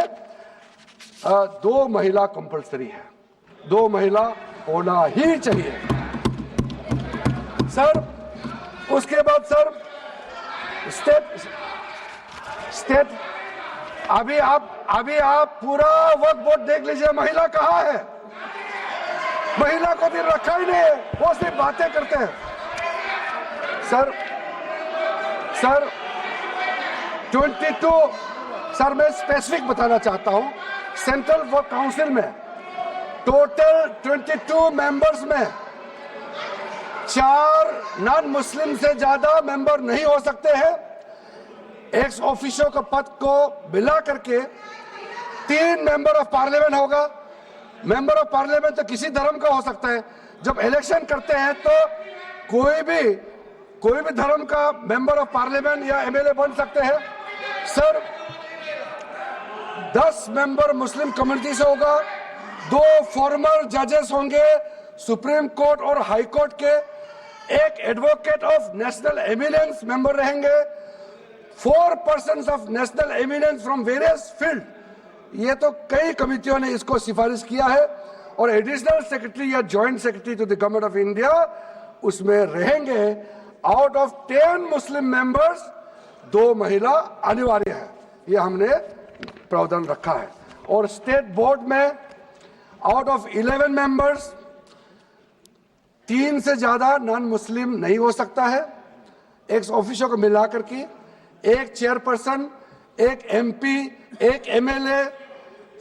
2 महिला कंपलसरी है। 2 महिला होना ही चाहिए सर। उसके बाद सर स्टेट अभी आप पूरा वक्फ बोर्ड देख लीजिए, महिला कहाँ है? महिला को भी रखा ही नहीं है, वो सिर्फ बातें करते हैं। सर 22 सर मैं स्पेसिफिक बताना चाहता हूं। सेंट्रल वक्फ काउंसिल में टोटल 22 मेंबर्स में 4 नॉन मुस्लिम से ज्यादा मेंबर नहीं हो सकते हैं। एक्स ऑफिशियो का पद को मिला करके 3 मेंबर ऑफ पार्लियामेंट होगा। मेंबर ऑफ पार्लियामेंट तो किसी धर्म का हो सकता है। जब इलेक्शन करते हैं तो कोई भी धर्म का मेंबर ऑफ पार्लियामेंट या एमएलए बन सकते हैं। सर 10 मेंबर मुस्लिम कम्युनिटी से होगा, 2 फॉर्मर जजेस होंगे सुप्रीम कोर्ट और हाई कोर्ट के, 1 advocate of national eminence member रहेंगे, 4 persons of national eminence from various field. ये तो कई कमिटियों ने इसको सिफारिश किया है। और एडिशनल सेक्रेटरी या joint secretary to the government of India उसमें रहेंगे। आउट ऑफ 10 मुस्लिम मेंबर्स 2 महिला अनिवार्य है, ये हमने प्रावधान रखा है। और स्टेट बोर्ड में आउट ऑफ 11 मेंबर्स 3 से ज्यादा नॉन मुस्लिम नहीं हो सकता है। एक्स ऑफिशियो को मिलाकर के 1 chairperson, 1 MP, 1 MLA,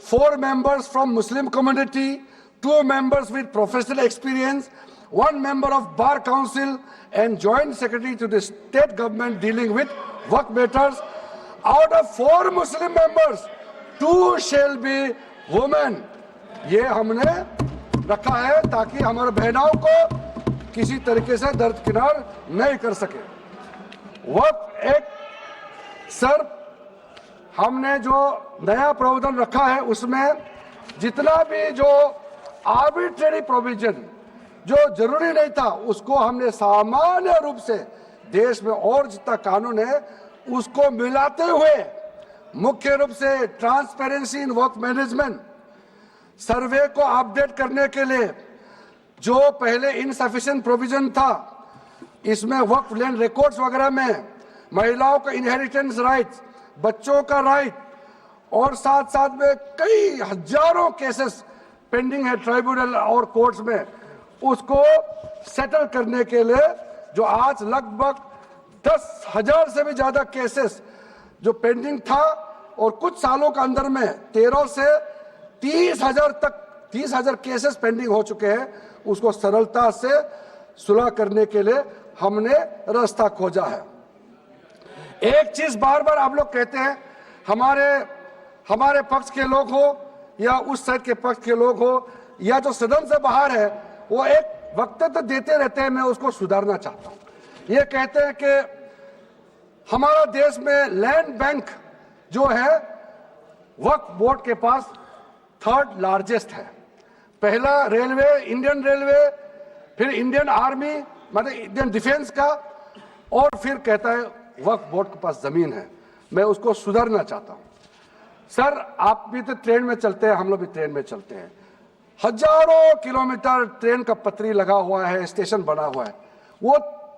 4 members from Muslim community, 2 members with professional experience, 1 member of Bar Council and Joint Secretary to the state government dealing with work matters. Out of 4 Muslim members, 2 shall be women. ये हमने रखा है ताकि हमारे बहनों को किसी तरीके से दरकिनार नहीं कर सके। वक्फ एक्ट सर हमने जो नया प्रावधान रखा है उसमें जितना भी जो आर्बिट्रेरी प्रोविजन जो जरूरी नहीं था उसको हमने सामान्य रूप से देश में और जितना कानून है उसको मिलाते हुए मुख्य रूप से ट्रांसपेरेंसी इन वक्फ मैनेजमेंट, सर्वे को अपडेट करने के लिए जो पहले इनसफिशिएंट प्रोविजन था इसमें वक्फ लैंड रिकॉर्ड्स वगैरह में महिलाओं का इनहेरिटेंस राइट्स, बच्चों का राइट और साथ साथ में कई हजारों केसेस पेंडिंग है ट्राइब्यूनल और कोर्ट्स में, उसको सेटल करने के लिए जो आज लगभग 10,000 से भी ज्यादा केसेस जो पेंडिंग था और कुछ सालों के अंदर में 13 से 30,000 केसेस पेंडिंग हो चुके हैं, उसको सरलता से सुलह करने के लिए हमने रास्ता खोजा है। एक चीज बार बार आप लोग कहते हैं हमारे पक्ष के लोग हो या उस साइड के पक्ष के लोग हो या जो सदन से बाहर है वो एक वक्तव्य देते रहते हैं, मैं उसको सुधारना चाहता हूं। ये कहते हैं कि हमारा देश में लैंड बैंक जो है वक्फ बोर्ड के पास 3rd लार्जेस्ट है। पहला रेलवे, इंडियन रेलवे, फिर इंडियन आर्मी मतलब इंडियन डिफेंस का, और फिर कहता है वक्फ बोर्ड के पास जमीन है। मैं उसको सुधारना चाहता हूं। सर आप भी तो ट्रेन में चलते हैं, हम लोग भी ट्रेन में चलते हैं, हजारों किलोमीटर ट्रेन का पटरी लगा हुआ है, स्टेशन बना हुआ है। वो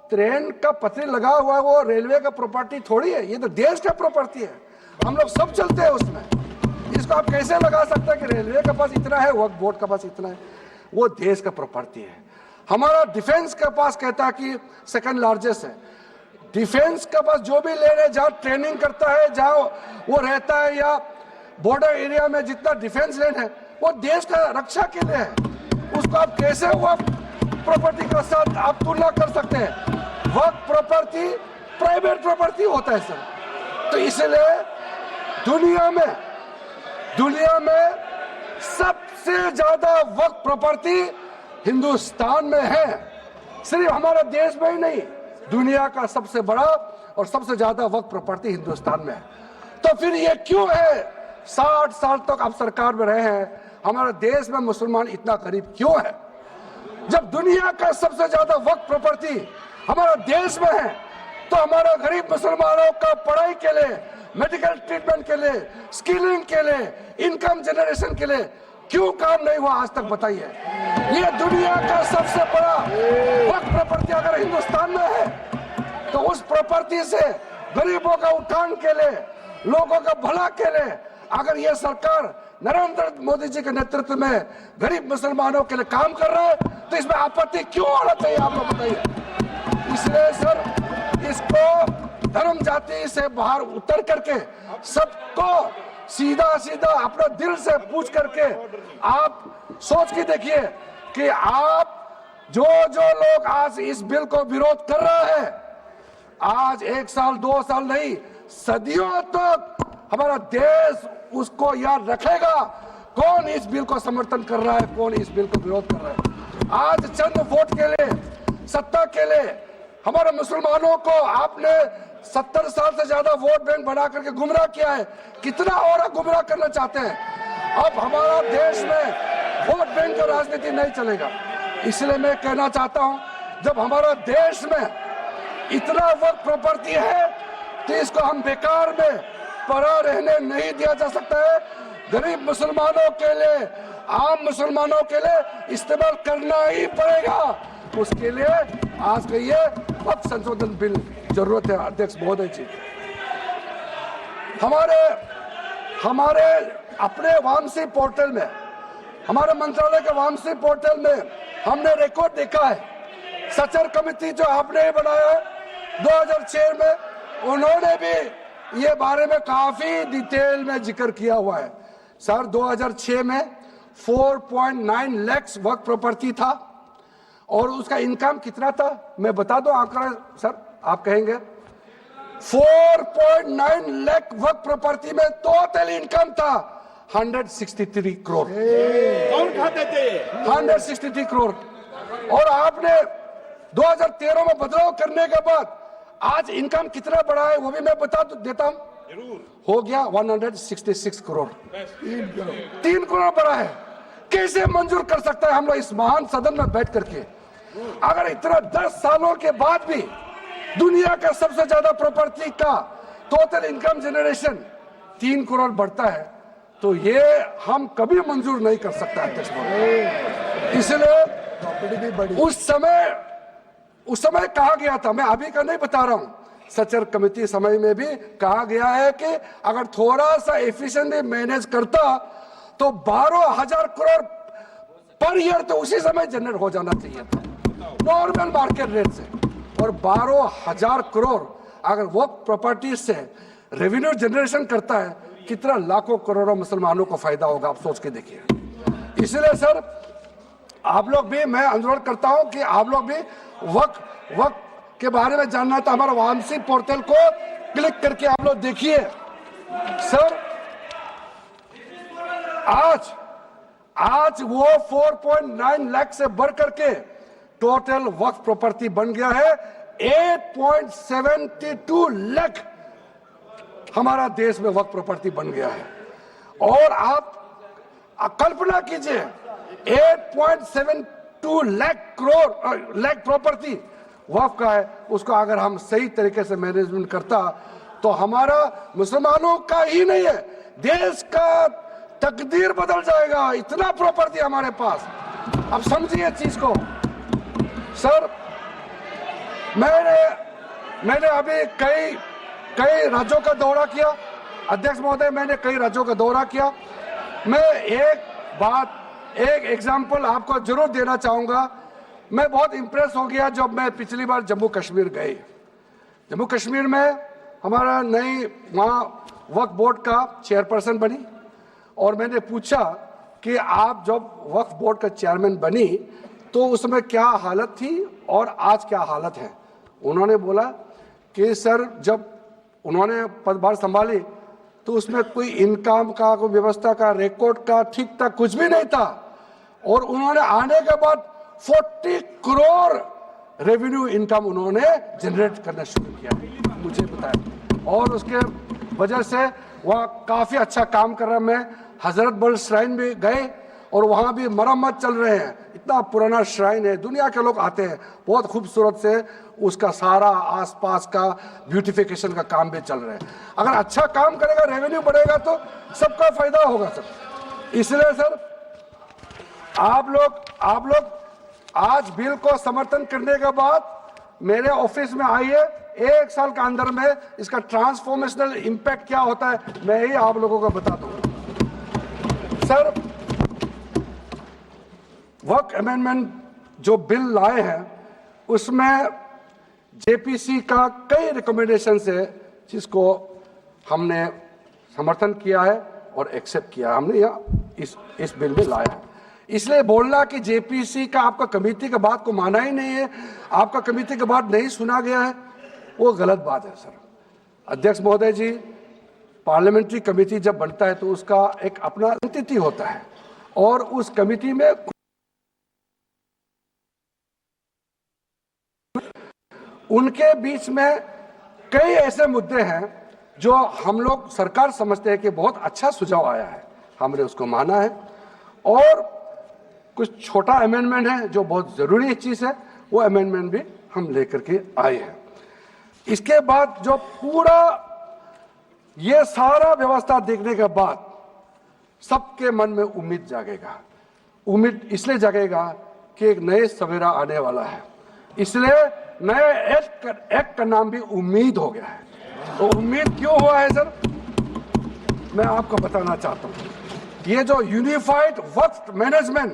ट्रेन का पटरी लगा हुआ है वो रेलवे का प्रॉपर्टी थोड़ी है, ये तो देश का प्रॉपर्टी है, हम लोग सब चलते हैं उसमें। इसको आप कैसे लगा सकते हैं कि रेलवे के पास इतना है, वक्फ बोर्ड के पास इतना है? वो देश का प्रॉपर्टी है। हमारा डिफेंस के पास कहता है कि 2nd लार्जेस्ट है। डिफेंस के पास जो भी ले रहे, जहां ट्रेनिंग करता है, जहां वो रहता है या बॉर्डर एरिया में जितना डिफेंस लैंड है वो देश का रक्षा के लिए है। उसको आप कैसे वक्फ प्रॉपर्टी के साथ आप तुलना कर सकते हैं? वक्फ प्रॉपर्टी प्राइवेट प्रॉपर्टी होता है सर। तो इसलिए दुनिया में सबसे ज्यादा वक्फ प्रॉपर्टी हिंदुस्तान में है। सिर्फ हमारे देश में ही नहीं, दुनिया का सबसे बड़ा और सबसे ज्यादा वक्फ प्रॉपर्टी हिंदुस्तान में है। तो फिर ये क्यों है 60 साल तक आप सरकार में रहे हैं, हमारे देश में मुसलमान इतना गरीब क्यों है? जब दुनिया का सबसे ज्यादा वक्फ प्रॉपर्टी हमारा देश में है, तो हमारा गरीब मुसलमानों का पढ़ाई के लिए, मेडिकल ट्रीटमेंट के लिए, स्किलिंग के लिए, इनकम जनरेशन के लिए क्यों काम नहीं हुआ आज तक? बताइए। ये दुनिया का सबसे बड़ा वक्फ प्रॉपर्टी अगर हिंदुस्तान में है, तो उस प्रॉपर्टी से गरीबों का उत्थान के लिए, लोगों का भला के लिए अगर ये सरकार नरेंद्र मोदी जी के नेतृत्व में गरीब मुसलमानों के लिए काम कर रहा है, तो इसमें आपत्ति क्यों होना चाहिए? आप लोग बताइए। इसलिए सर, इसको धर्म जाति से बाहर उतर करके सबको सीधा सीधा अपना दिल से पूछ करके आप सोच के देखिए कि आप जो लोग आज इस बिल को विरोध कर रहा है, आज 1 साल 2 साल नहीं, सदियों तक हमारा देश उसको याद रखेगा कौन इस बिल को समर्थन कर रहा है, कौन इस बिल को विरोध कर रहा है। आज चंद वोट के लिए, सत्ता के लिए हमारे मुसलमानों को आपने 70 साल से ज्यादा वोट बैंक बना करके गुमराह किया है। कितना और गुमराह करना चाहते हैं? अब हमारा देश में वोट बैंक का राजनीति नहीं चलेगा। इसलिए मैं कहना चाहता हूं, जब हमारा देश में इतना वक्फ प्रॉपर्टी है, तो इसको हम बेकार में पड़ा रहने नहीं दिया जा सकता है। गरीब मुसलमानों के लिए, आम मुसलमानों के लिए इस्तेमाल करना ही पड़ेगा। उसके लिए आज का ये वक्फ संशोधन बिल जरूरत है। अध्यक्ष महोदय जी, हमारे अपने वामसी पोर्टल में, हमारे मंत्रालय के वामसी पोर्टल में हमने रिकॉर्ड देखा है। सचर कमेटी जो आपने बनाया है 2006 में, उन्होंने भी ये बारे में काफी डिटेल में जिक्र किया हुआ है। सर 2006 में 4.9 लाख वक्फ प्रॉपर्टी था और उसका इनकम कितना था? मैं बता दूं आंकड़ा सर, आप कहेंगे 4.9 लाख वक्फ प्रॉपर्टी में टोटल इनकम था 163 करोड़। कौन खाते थे? 163 करोड़। और आपने 2013 में बदलाव करने के बाद आज इनकम कितना बढ़ा है वो भी मैं बता देता हूं। हो गया 166 करोड़। 3 करोड़ बढ़ा है। कैसे मंजूर कर सकता है हम लोग इस महान सदन में बैठ करके? अगर इतना 10 सालों के बाद भी दुनिया का सबसे ज्यादा प्रॉपर्टी का टोटल इनकम जनरेशन 3 करोड़ बढ़ता है, तो ये हम कभी मंजूर नहीं कर सकता अध्यक्ष। इसलिए उस समय कहा गया था, मैं अभी का नहीं बता रहा हूं, सचर कमेटी समय में भी कहा गया है कि अगर थोड़ा सा एफिशिएंटली मैनेज करता तो 12,000 करोड़ पर ईयर तो उसी समय जनरेट हो जाना चाहिए था नॉर्मल मार्केट रेट से। और 12,000 करोड़ अगर वो प्रॉपर्टी से रेवेन्यू जनरेशन करता है, कितना लाखों करोड़ों मुसलमानों को फायदा होगा, आप सोच के देखिए। इसलिए सर आप लोग भी, मैं अनुरोध करता हूं कि आप लोग भी वक्फ के बारे में जानना है तो हमारा वामसी पोर्टल को क्लिक करके आप लोग देखिए। सर आज वो 4.9 लाख से बढ़ करके टोटल वक्फ प्रॉपर्टी बन गया है 8.72 लाख। हमारा देश में वक्फ प्रॉपर्टी बन गया है। और आप कल्पना कीजिए 8.72 लाख प्रॉपर्टी वक्फ का है, उसको अगर हम सही तरीके से मैनेजमेंट करता तो हमारा मुसलमानों का ही नहीं है, देश का तकदीर बदल जाएगा। इतना प्रॉपर्टी हमारे पास। अब समझिए चीज को। सर मैंने अभी कई राज्यों का दौरा किया अध्यक्ष महोदय, मैंने कई राज्यों का दौरा किया। मैं एक एग्जांपल आपको जरूर देना चाहूंगा। मैं बहुत इंप्रेस हो गया जब मैं पिछली बार जम्मू कश्मीर गई। जम्मू कश्मीर में हमारा नई वहाँ वक्फ बोर्ड का चेयरपर्सन बनी और मैंने पूछा कि आप जब वक्फ बोर्ड का चेयरमैन बनी तो उसमें क्या हालत थी और आज क्या हालत है। उन्होंने बोला कि सर जब उन्होंने पदभार संभाली तो उसमें कोई इनकम का, कोई व्यवस्था का, रिकॉर्ड का ठीक ठाक कुछ भी नहीं था, और उन्होंने आने के बाद 40 करोड़ रेवेन्यू इनकम उन्होंने जनरेट करना शुरू किया, मुझे बताया, और उसके वजह से वह काफी अच्छा काम कर रहा है। मैं हजरत बल श्राइन भी गए और वहां भी मरम्मत चल रहे हैं, इतना पुराना श्राइन है, दुनिया के लोग आते हैं, बहुत खूबसूरत से उसका सारा आसपास का ब्यूटिफिकेशन का काम भी चल रहा है। अगर अच्छा काम करेगा, रेवेन्यू बढ़ेगा तो सबका फायदा होगा सर। इसलिए सर आप लोग आज बिल को समर्थन करने के बाद मेरे ऑफिस में आइए, 1 साल के अंदर में इसका ट्रांसफॉर्मेशनल इंपैक्ट क्या होता है मैं ही आप लोगों को बता दूंगा। सर वक्फ अमेंडमेंट जो बिल लाए हैं उसमें जेपीसी का कई रिकमेंडेशंस है जिसको हमने समर्थन किया है और एक्सेप्ट किया, हमने यहाँ इस बिल में लाया है। इसलिए बोलना कि जेपीसी का आपका कमेटी के बात को माना ही नहीं है, आपका कमेटी के बात नहीं सुना गया है, वो गलत बात है सर। अध्यक्ष महोदय जी, पार्लियामेंट्री कमेटी जब बनता है तो उसका एक अपना एंटिटी होता है और उस कमेटी में उनके बीच में कई ऐसे मुद्दे हैं जो हम लोग सरकार समझते हैं कि बहुत अच्छा सुझाव आया है, हमने उसको माना है, और कुछ छोटा अमेंडमेंट है जो बहुत जरूरी चीज है, वो अमेंडमेंट भी हम लेकर के आए हैं। इसके बाद जो पूरा ये सारा व्यवस्था देखने के बाद सबके मन में उम्मीद जागेगा। उम्मीद इसलिए जागेगा कि एक नए सवेरा आने वाला है, इसलिए नए एक्ट का नाम भी उम्मीद हो गया है। तो उम्मीद क्यों हुआ है सर, मैं आपको बताना चाहता हूं। ये जो unified Waqf management,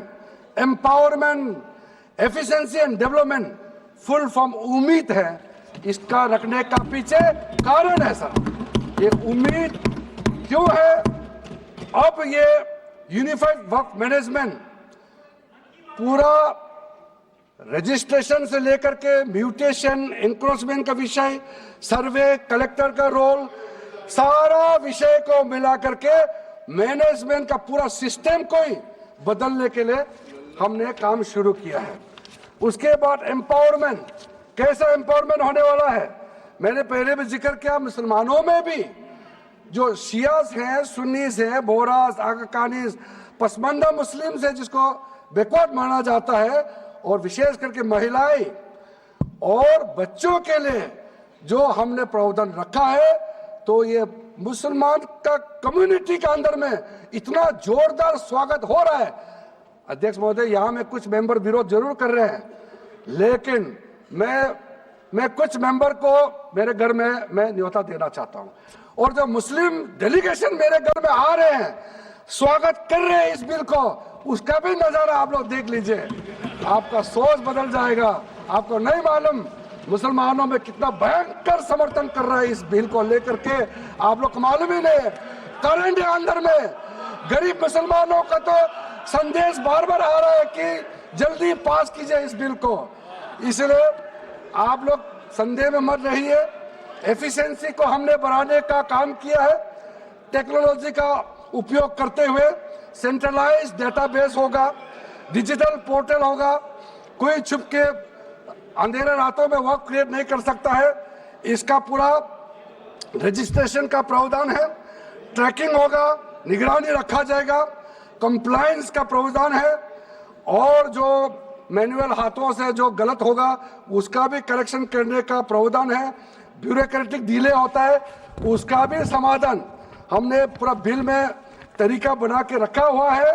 empowerment, efficiency and development, full form उम्मीद है, इसका रखने का पीछे कारण है सर। ये उम्मीद क्यों है, अब ये यूनिफाइड वक्फ मैनेजमेंट पूरा रजिस्ट्रेशन से लेकर के म्यूटेशन, इंक्रोचमेंट का विषय, सर्वे, कलेक्टर का रोल, सारा विषय को मिला करके मैनेजमेंट का पूरा सिस्टम को ही बदलने के लिए हमने काम शुरू किया है। उसके बाद एम्पावरमेंट, कैसा एम्पावरमेंट होने वाला है, मैंने पहले भी जिक्र किया, मुसलमानों में भी जो शियास हैं, सुन्नीस हैं, बोरास, आकाकानीस, पसमानदा मुस्लिम्स है जिसको बैकवर्ड माना जाता है, और विशेष करके महिलाएं और बच्चों के लिए जो हमने प्रावधान रखा है, तो ये मुसलमान का कम्युनिटी के अंदर में इतना जोरदार स्वागत हो रहा है। अध्यक्ष महोदय, यहां में कुछ मेंबर विरोध जरूर कर रहे हैं, लेकिन मैं कुछ मेंबर को मेरे घर में मैं न्योता देना चाहता हूं, और जो मुस्लिम डेलीगेशन मेरे घर में आ रहे हैं, स्वागत कर रहे हैं इस बिल को, उसका भी नजारा आप लोग देख लीजिए, आपका सोच बदल जाएगा। आपको नहीं मालूम मुसलमानों में कितना भयंकर समर्थन कर रहा है इस बिल को लेकर के, आप लोग को मालूम ही नहीं है। करंट अंदर में गरीब मुसलमानों का तो संदेश बार बार आ रहा है कि जल्दी पास कीजिए इस बिल को, इसलिए आप लोग संदेह में मत रहिए। एफिशिएंसी को हमने बढ़ाने का काम किया है, टेक्नोलॉजी का उपयोग करते हुए सेंट्रलाइज डेटाबेस होगा, डिजिटल पोर्टल होगा, कोई छुप के अंधेरे रातों में वर्क क्रिएट नहीं कर सकता है, इसका पूरा रजिस्ट्रेशन का प्रावधान है, ट्रैकिंग होगा, निगरानी रखा जाएगा, कंप्लायंस का प्रावधान है, और जो मैनुअल हाथों से जो गलत होगा उसका भी करेक्शन करने का प्रावधान है, ब्यूरोक्रेटिक डिले होता है उसका भी समाधान हमने पूरा बिल में तरीका बना के रखा हुआ है,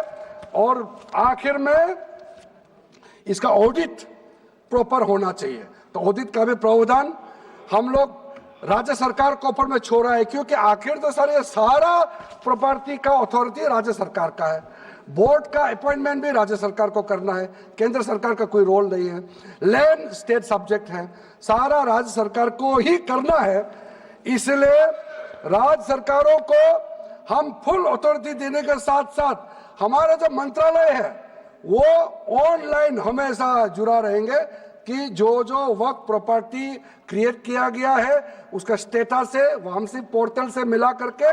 और आखिर में इसका ऑडिट प्रॉपर होना चाहिए, तो ऑडिट का भी प्रावधान हम लोग राज्य सरकार के ऊपर में छोड़ा है, क्योंकि आखिर तो सर ये सारा प्रॉपर्टी का अथॉरिटी राज्य सरकार का है, बोर्ड का अपॉइंटमेंट भी राज्य सरकार को करना है, केंद्र सरकार का कोई रोल नहीं है, लैंड स्टेट सब्जेक्ट है, सारा राज्य सरकार को ही करना है। इसलिए राज्य सरकारों को हम फुल अथॉरिटी देने के साथ साथ हमारा जो मंत्रालय है वो ऑनलाइन हमेशा जुड़ा रहेंगे कि जो वक्त प्रॉपर्टी क्रिएट किया गया है उसका स्टेटस है वामसी पोर्टल से मिला करके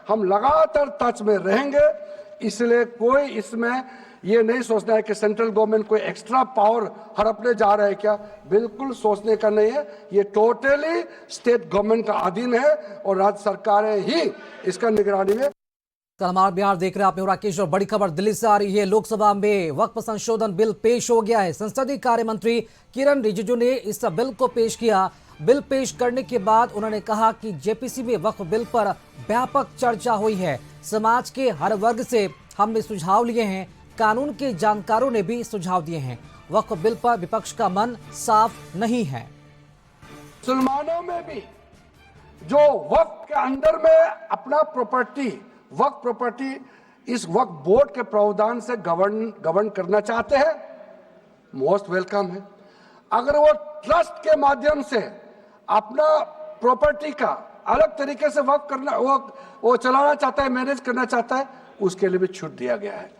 हम लगातार टच में रहेंगे। इसलिए कोई इसमें ये नहीं सोचना है कि सेंट्रल गवर्नमेंट कोई एक्स्ट्रा पावर हड़पने जा रहा है क्या, बिल्कुल सोचने का नहीं है। ये टोटली स्टेट गवर्नमेंट का अधीन है और राज्य सरकारें ही इसका निगरानी में। हमारा बिहार देख रहे हैं आप, मैं राकेश और बड़ी खबर दिल्ली से आ रही है। लोकसभा में वक्फ संशोधन बिल पेश हो गया है। संसदीय कार्य मंत्री किरण रिजिजू ने इस बिल को पेश किया। बिल पेश करने के बाद उन्होंने कहा कि जेपीसी में वक्फ बिल पर व्यापक चर्चा हुई है। समाज के हर वर्ग से हमने सुझाव लिए हैं, कानून के जानकारों ने भी सुझाव दिए हैं। वक्फ बिल पर विपक्ष का मन साफ नहीं है। मुसलमानों में भी जो वक्फ के अंदर में अपना प्रॉपर्टी वक्फ प्रॉपर्टी इस वक्फ बोर्ड के प्रावधान से गवर्न करना चाहते हैं, मोस्ट वेलकम है। अगर वो ट्रस्ट के माध्यम से अपना प्रॉपर्टी का अलग तरीके से वक्फ करना वो चलाना चाहता है, मैनेज करना चाहता है, उसके लिए भी छूट दिया गया है।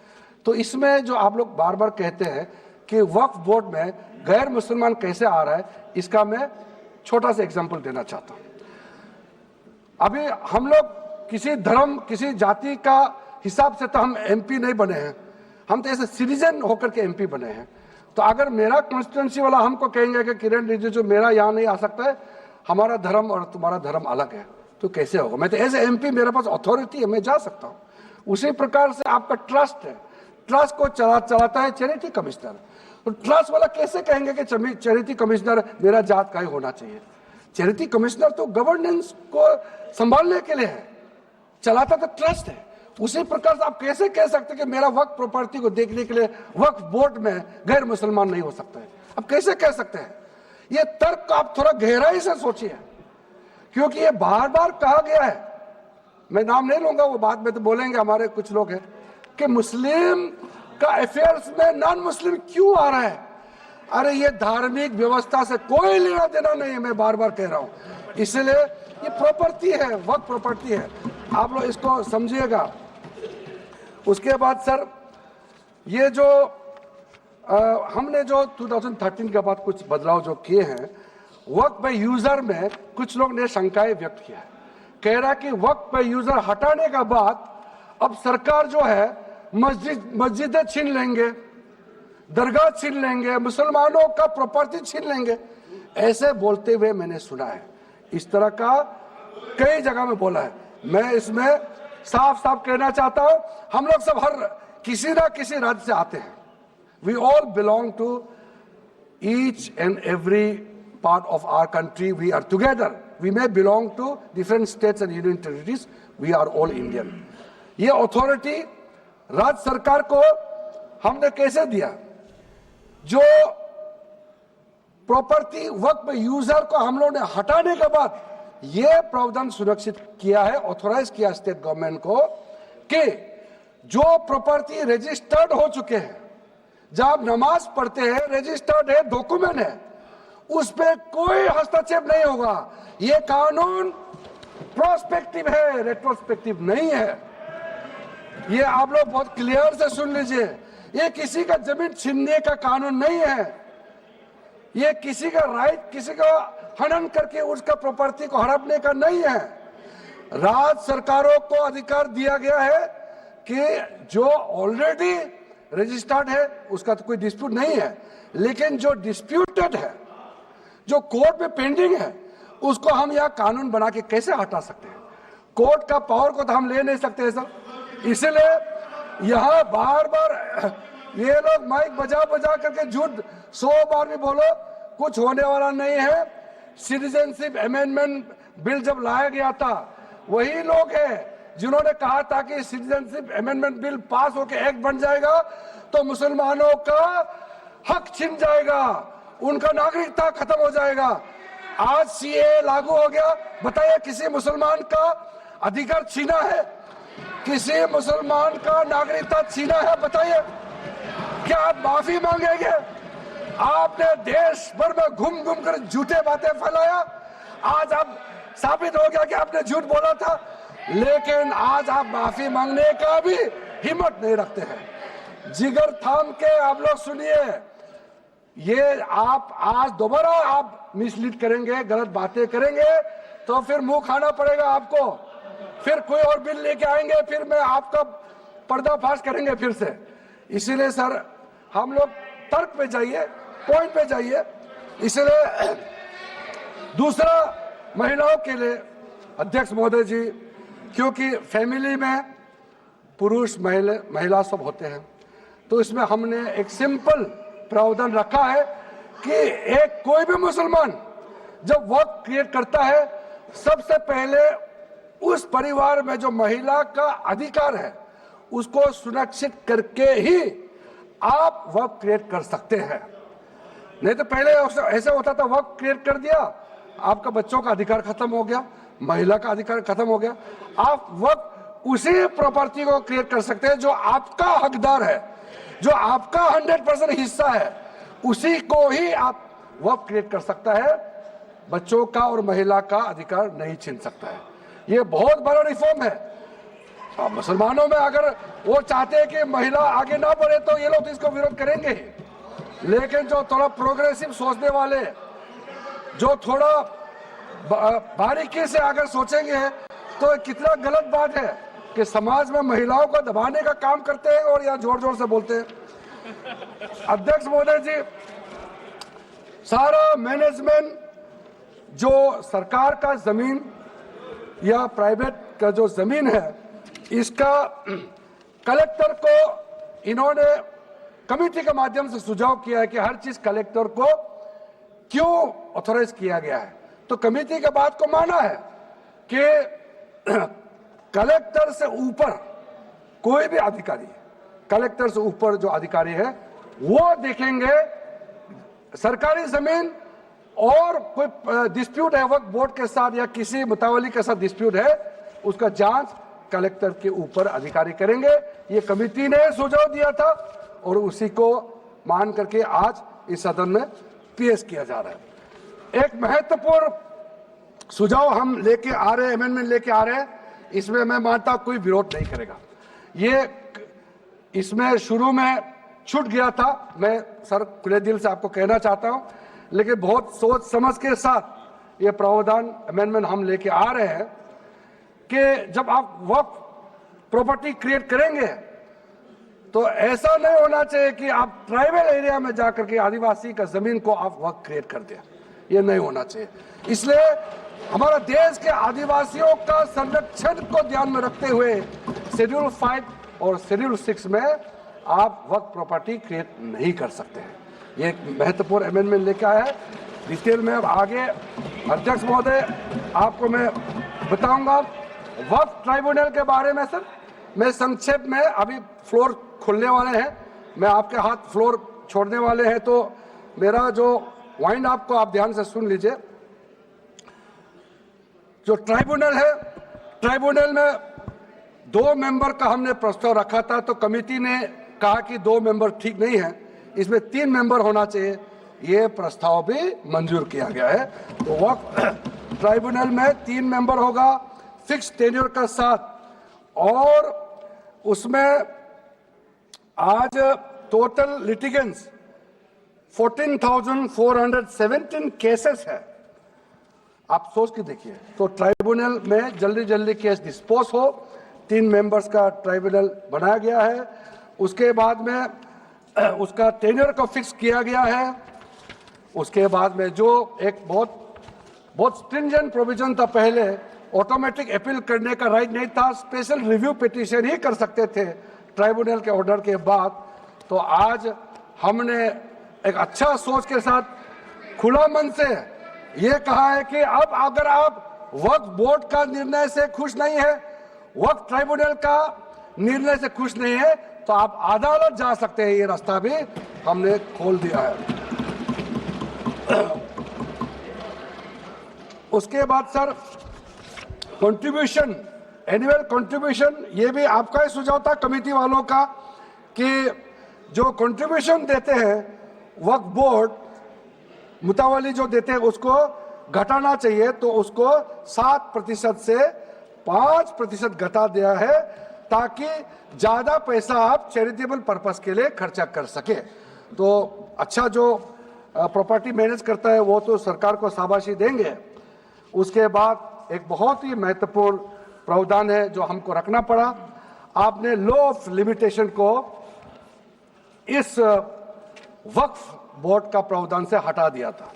तो इसमें जो आप लोग बार बार कहते हैं कि वक्फ बोर्ड में गैर मुसलमान कैसे आ रहा है, इसका मैं छोटा सा एग्जांपल देना चाहता हूं। अभी हम लोग किसी धर्म किसी जाति का हिसाब से तो हम एमपी नहीं बने हैं, हम तो ऐसे सिटीजन होकर के एमपी बने हैं। तो अगर मेरा कॉन्स्टिट्यूंसी वाला हमको कहेंगे कि किरण रिजिजू मेरा यहाँ नहीं आ सकता है, हमारा धर्म और तुम्हारा धर्म अलग है, तो कैसे होगा? मैं तो ऐसे एमपी, मेरे पास अथॉरिटी है, मैं जा सकता हूँ। उसी प्रकार से आपका ट्रस्ट है, ट्रस्ट को चलाता है चैरिटी कमिश्नर। तो ट्रस्ट वाला कैसे कहेंगे कि चैरिटी कमिश्नर मेरा जात का ही होना चाहिए? चैरिटी कमिश्नर तो गवर्नेंस को संभालने के लिए है, चलाता तो ट्रस्ट है। उसी प्रकार से आप कैसे कह सकते कि मेरा वक्फ प्रॉपर्टी को देखने के लिए वक्फ बोर्ड में गैर मुसलमान नहीं हो सकता है? आप कैसे कह सकते हैं? ये तर्क आप थोड़ा गहराई से सोचिए, क्योंकि ये बार बार कहा गया है, मैं नाम नहीं लूंगा, वो बाद में तो बोलेंगे हमारे कुछ लोग हैं कि मुस्लिम का अफेयर्स में नॉन मुस्लिम क्यों आ रहा है। अरे ये धार्मिक व्यवस्था से कोई लेना देना नहीं है, मैं बार बार कह रहा हूं। इसलिए ये प्रॉपर्टी है, वक्फ प्रॉपर्टी है, आप लोग इसको समझिएगा। उसके बाद सर, ये जो हमने जो 2013 के बाद कुछ बदलाव जो किए हैं, वक्फ बाय यूजर में कुछ लोग ने शंकाएं व्यक्त किया है। कह रहा कि वक्फ बाय यूजर हटाने के बाद अब सरकार जो है मस्जिदें छीन लेंगे, दरगाह छीन लेंगे, मुसलमानों का प्रॉपर्टी छीन लेंगे, ऐसे बोलते हुए मैंने सुना है। इस तरह का कई जगह में बोला है। मैं इसमें साफ साफ कहना चाहता हूं, हम लोग सब हर किसी ना किसी राज्य से आते हैं। We all belong to each and every part of our country, we are together. We may belong to different states and union territories, we are all Indian. ये अथॉरिटी राज्य सरकार को हमने कैसे दिया? जो प्रॉपर्टी वक्फ यूजर को हम लोगों ने हटाने के बाद यह प्रावधान सुरक्षित किया है, ऑथोराइज किया स्टेट गवर्नमेंट को कि जो प्रॉपर्टी रजिस्टर्ड हो चुके हैं, जब नमाज पढ़ते हैं, रजिस्टर्ड है, डॉक्यूमेंट है, उस पर कोई हस्तक्षेप नहीं होगा। यह कानून प्रोस्पेक्टिव है, रेट्रोस्पेक्टिव नहीं है। ये आप लोग बहुत क्लियर से सुन लीजिए, ये किसी का जमीन छीनने का कानून नहीं है। ये किसी का राइट, किसी का हनन करके उसका प्रॉपर्टी को हड़पने का नहीं है। राज्य सरकारों को अधिकार दिया गया है कि जो ऑलरेडी रजिस्टर्ड है उसका तो कोई डिस्प्यूट नहीं है, लेकिन जो डिस्प्यूटेड है, जो कोर्ट में पेंडिंग है, उसको हम यहाँ कानून बना के कैसे हटा सकते हैं? कोर्ट का पावर को तो हम ले नहीं सकते हैं सर। इसलिए यहाँ बार बार ये लोग माइक बजा बजा करके झूठ 100 बार भी बोलो, कुछ होने वाला नहीं है। सिटीजनशिप अमेंडमेंट बिल जब लाया गया था, वही लोग हैं जिन्होंने कहा था कि सिटीजनशिप अमेंडमेंट बिल पास होकर एक्ट बन जाएगा तो मुसलमानों का हक छिन जाएगा, उनका नागरिकता खत्म हो जाएगा। आज सीए लागू हो गया, बताइए किसी मुसलमान का अधिकार छीना है? किसी मुसलमान का नागरिकता छीना है? बताइए, क्या आप माफी मांगेंगे? आपने देश भर में घूम घूम कर झूठे बातें फैलाया, आज आप साबित हो गया कि आपने झूठ बोला था, लेकिन आज आप माफी मांगने का भी हिम्मत नहीं रखते हैं। जिगर थाम के आप लोग सुनिए, ये आप आज दोबारा आप मिसलीड करेंगे, गलत बातें करेंगे तो फिर मुंह खाना पड़ेगा आपको। फिर कोई और बिल लेके आएंगे, फिर मैं आपका पर्दाफाश करेंगे फिर से। इसीलिए सर हम लोग तर्क पे जाइए, पॉइंट पे जाइए। इसलिए दूसरा, महिलाओं के लिए अध्यक्ष महोदय जी, क्योंकि फैमिली में पुरुष महिला सब होते हैं, तो इसमें हमने एक सिंपल प्रावधान रखा है कि एक कोई भी मुसलमान जब वक्त क्रिएट करता है, सबसे पहले उस परिवार में जो महिला का अधिकार है उसको सुरक्षित करके ही आप वक्त क्रिएट कर सकते हैं। नहीं तो पहले ऐसा होता था, वक्त क्रिएट कर दिया, आपका बच्चों का अधिकार खत्म हो गया, महिला का अधिकार खत्म हो गया। आप वक्त उसी प्रॉपर्टी को क्रिएट कर सकते हैं जो आपका हकदार है, जो आपका 100% हिस्सा है, उसी को ही आप वक्त क्रिएट कर सकता है। बच्चों का और महिला का अधिकार नहीं छीन सकता है। ये बहुत बड़ा रिफॉर्म है। मुसलमानों में अगर वो चाहते हैं कि महिला आगे ना बढ़े तो ये लोग तो इसको विरोध करेंगे ही, लेकिन जो थोड़ा प्रोग्रेसिव सोचने वाले, जो थोड़ा बारीकी से अगर सोचेंगे तो कितना गलत बात है कि समाज में महिलाओं को दबाने का काम करते हैं और यहाँ जोर जोर से बोलते हैं। अध्यक्ष महोदय जी, सारा मैनेजमेंट जो सरकार का जमीन या प्राइवेट का जो जमीन है, इसका कलेक्टर को इन्होंने कमेटी के माध्यम से सुझाव किया है कि हर चीज कलेक्टर को क्यों ऑथराइज किया गया है। तो कमेटी के बात को माना है कि कलेक्टर से ऊपर कोई भी अधिकारी, कलेक्टर से ऊपर जो अधिकारी है वो देखेंगे सरकारी जमीन और कोई डिस्प्यूट है वक्फ बोर्ड के साथ या किसी मुतावली के साथ डिस्प्यूट है, उसका जांच कलेक्टर के ऊपर अधिकारी करेंगे। ये कमेटी ने सुझाव दिया था और उसी को मान करके आज इस सदन में पेश किया जा रहा है। एक महत्वपूर्ण सुझाव हम लेके आ रहे हैं, अमेंडमेंट लेके आ रहे हैं, इसमें मैं मानता कोई विरोध नहीं करेगा। ये इसमें शुरू में छूट गया था, मैं सर खुले दिल से आपको कहना चाहता हूं, लेकिन बहुत सोच समझ के साथ ये प्रावधान अमेंडमेंट हम लेके आ रहे हैं कि जब आप वक्फ प्रॉपर्टी क्रिएट करेंगे तो ऐसा नहीं होना चाहिए कि आप ट्राइबल एरिया में जाकर के आदिवासी का जमीन को आप वक्फ क्रिएट कर दें। ये नहीं होना चाहिए। इसलिए हमारा देश के आदिवासियों का संरक्षण को ध्यान में रखते हुए शेड्यूल 5 और शेड्यूल 6 में आप वक्फ प्रॉपर्टी क्रिएट नहीं कर सकते हैं। ये एक महत्वपूर्ण अमेंडमेंट लेके आया है। डिटेल में अब आगे अध्यक्ष महोदय आपको मैं बताऊंगा। वक्फ ट्राइब्यूनल के बारे में सर मैं संक्षेप में, अभी फ्लोर खुलने वाले हैं, मैं आपके हाथ फ्लोर छोड़ने वाले हैं, तो मेरा जो वाइंड आपको आप ध्यान से सुन लीजिए। जो ट्राइब्यूनल है, ट्राइब्यूनल में 2 मेंबर का हमने प्रस्ताव रखा था, तो कमेटी ने कहा कि 2 मेंबर ठीक नहीं है, इसमें 3 मेंबर होना चाहिए। ये प्रस्ताव भी मंजूर किया गया है। तो वक्फ ट्राइब्यूनल में 3 मेंबर होगा फिक्स टेन्योर का साथ, और उसमें आज टोटल लिटिगेंस 14,417 केसेस है। आप सोच के देखिए, तो ट्राइब्यूनल में जल्दी जल्दी केस डिस्पोज हो, 3 मेंबर्स का ट्राइब्यूनल बनाया गया है। उसके बाद में उसका टेन्योर को फिक्स किया गया है। उसके बाद में जो एक बहुत स्ट्रिंजेंट प्रोविजन था, पहले ऑटोमेटिक अपील करने का राइट नहीं था, स्पेशल रिव्यू पिटीशन ही कर सकते थे ट्राइब्यूनल के ऑर्डर के बाद। तो आज हमने एक अच्छा सोच के साथ खुला मन से ये कहा है कि अब अगर आप वक्फ बोर्ड का निर्णय से खुश नहीं है, वक्फ ट्राइब्यूनल का निर्णय से खुश नहीं है, तो आप अदालत जा सकते हैं। ये रास्ता भी हमने खोल दिया है। उसके बाद सर कंट्रीब्यूशन, एनुअल कंट्रीब्यूशन, ये भी आपका ही सुझाव था कमेटी वालों का कि जो कंट्रीब्यूशन देते हैं वक्फ बोर्ड मुतावली जो देते हैं उसको घटाना चाहिए, तो उसको 7% से 5% घटा दिया है। ताकि ज्यादा पैसा आप चैरिटेबल पर्पस के लिए खर्चा कर सके। तो अच्छा जो प्रॉपर्टी मैनेज करता है वो तो सरकार को शाबाशी देंगे। उसके बाद एक बहुत ही महत्वपूर्ण प्रावधान है जो हमको रखना पड़ा, आपने लॉ ऑफ लिमिटेशन को इस वक्फ बोर्ड का प्रावधान से हटा दिया था,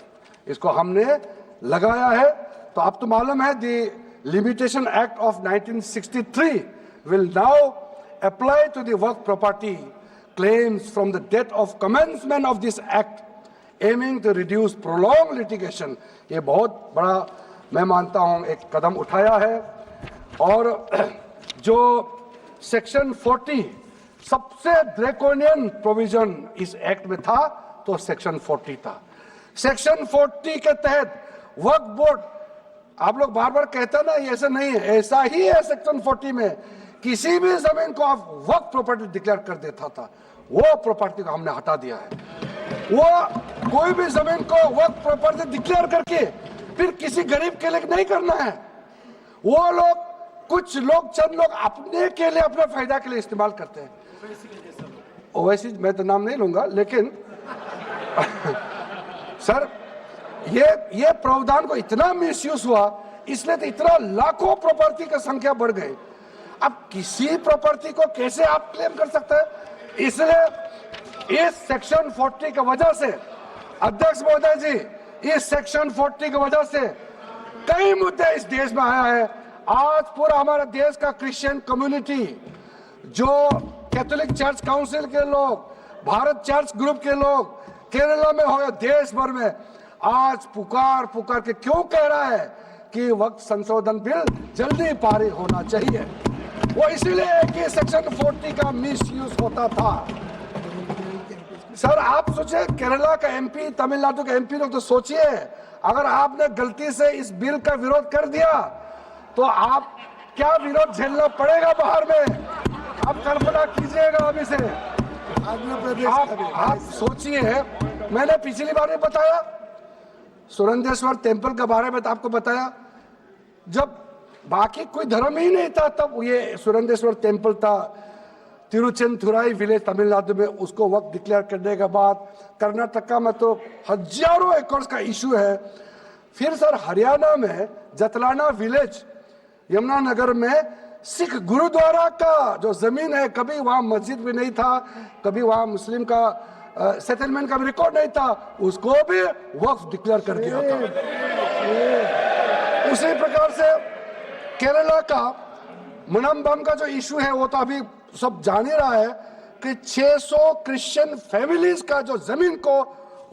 इसको हमने लगाया है। तो अब तो मालूम है the limitation act of 1963 will now apply to the work property claims from the date of commencement of this act, aiming to reduce prolonged litigation। ये बहुत बड़ा मैं मानता हूं एक कदम उठाया है। और जो सेक्शन 40 सबसे ड्रैकोनियन प्रोविजन इस एक्ट में था तो सेक्शन 40 था। सेक्शन 40 के तहत वक्फ बोर्ड, आप लोग बार बार कहते ना ये ऐसा नहीं है, ऐसा ही है। सेक्शन 40 में किसी भी जमीन को आप वक्फ प्रॉपर्टी डिक्लेयर कर देता था, वो प्रॉपर्टी को हमने हटा दिया है। वो कोई भी जमीन को वक्फ प्रॉपर्टी डिक्लेयर करके फिर किसी गरीब के लिए नहीं करना है। वो लोग, कुछ लोग, चंद लोग अपने के लिए, अपने फायदा के लिए इस्तेमाल करते हैं। ओवैसी मैं तो नाम नहीं लूंगा, लेकिन सर ये प्रावधान को इतना मिसयूज हुआ, इसलिए तो इतना लाखों प्रॉपर्टी की संख्या बढ़ गई। अब किसी प्रॉपर्टी को कैसे आप क्लेम कर सकते हैं? इसलिए इस सेक्शन 40 की वजह से, अध्यक्ष महोदय जी, इस सेक्शन 40 की वजह से कई मुद्दे इस देश में आया है। आज पूरा हमारा देश का क्रिश्चियन कम्युनिटी, जो कैथोलिक चर्च काउंसिल के लोग, भारत चर्च ग्रुप के लोग, केरला में हो या देश भर में, आज पुकार के क्यों कह रहा है कि वक्त संशोधन बिल जल्दी पारित होना चाहिए। वो इसीलिए कि सेक्शन 40 का मिसयूज होता था। सर आप सोचिए, केरला का एमपी, तमिलनाडु का एमपी लोग तो सोचिए, अगर आपने गलती से इस बिल का विरोध कर दिया तो आप क्या विरोध झेलना पड़ेगा बाहर में, आप कल्पना कीजिएगा अभी से। आप सोचिए, मैंने पिछली बार भी बताया सुरेंद्रेश्वर टेम्पल के बारे में, तो आपको बताया जब बाकी कोई धर्म ही नहीं था तब ये सुरेंद्रेश्वर टेम्पल था। तिरुचेंथुराई विलेज तमिलनाडु में, उसको वक्त डिक्लेयर करने के बाद कर्नाटका में तो हजारों एकड़ का इशू है। फिर सर हरियाणा में जतलाना विलेज, यमुनानगर में सिख गुरुद्वारा का जो जमीन है, कभी वहां मस्जिद भी नहीं था, कभी वहां मुस्लिम का सेटलमेंट का भी रिकॉर्ड नहीं था, उसको भी वक्फ डिक्लेयर कर दिया था। उसी प्रकार से केरला का मुनम्बम का जो इशू है वो तो अभी सब जान ही रहा है कि 600 क्रिश्चियन फैमिलीज का जो जमीन को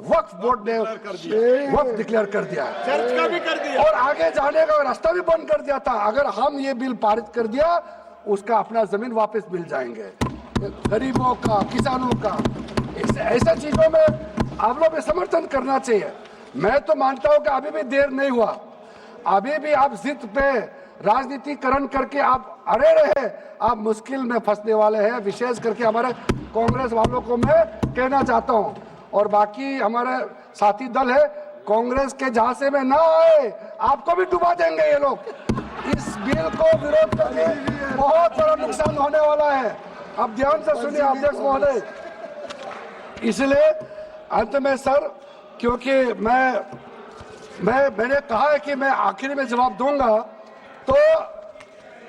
वक्फ बोर्ड ने वक्फ डिक्लेयर कर दिया है, चर्च का भी कर दिया, और आगे जाने का रास्ता भी बंद कर दिया था। अगर हम ये बिल पारित कर दिया, उसका अपना जमीन वापस मिल जाएंगे गरीबों का, किसानों का। ऐसा चीजों में आप लोग समर्थन करना चाहिए। मैं तो मानता हूं कि अभी भी देर नहीं हुआ, अभी भी आप जिद पे राजनीतिकरण करके आप अड़े रहे, आप मुश्किल में फंसने वाले हैं। विशेष करके हमारे कांग्रेस वालों को मैं कहना चाहता हूं, और बाकी हमारे साथी दल है, कांग्रेस के झांसे में ना आए, आपको भी डुबा देंगे ये लोग। इस बिल को विरोध करके बहुत बड़ा नुकसान होने वाला है। अब ध्यान से सुनिए अध्यक्ष महोदय, इसलिए अंत में सर, क्योंकि मैंने कहा है कि मैं आखिर में जवाब दूंगा,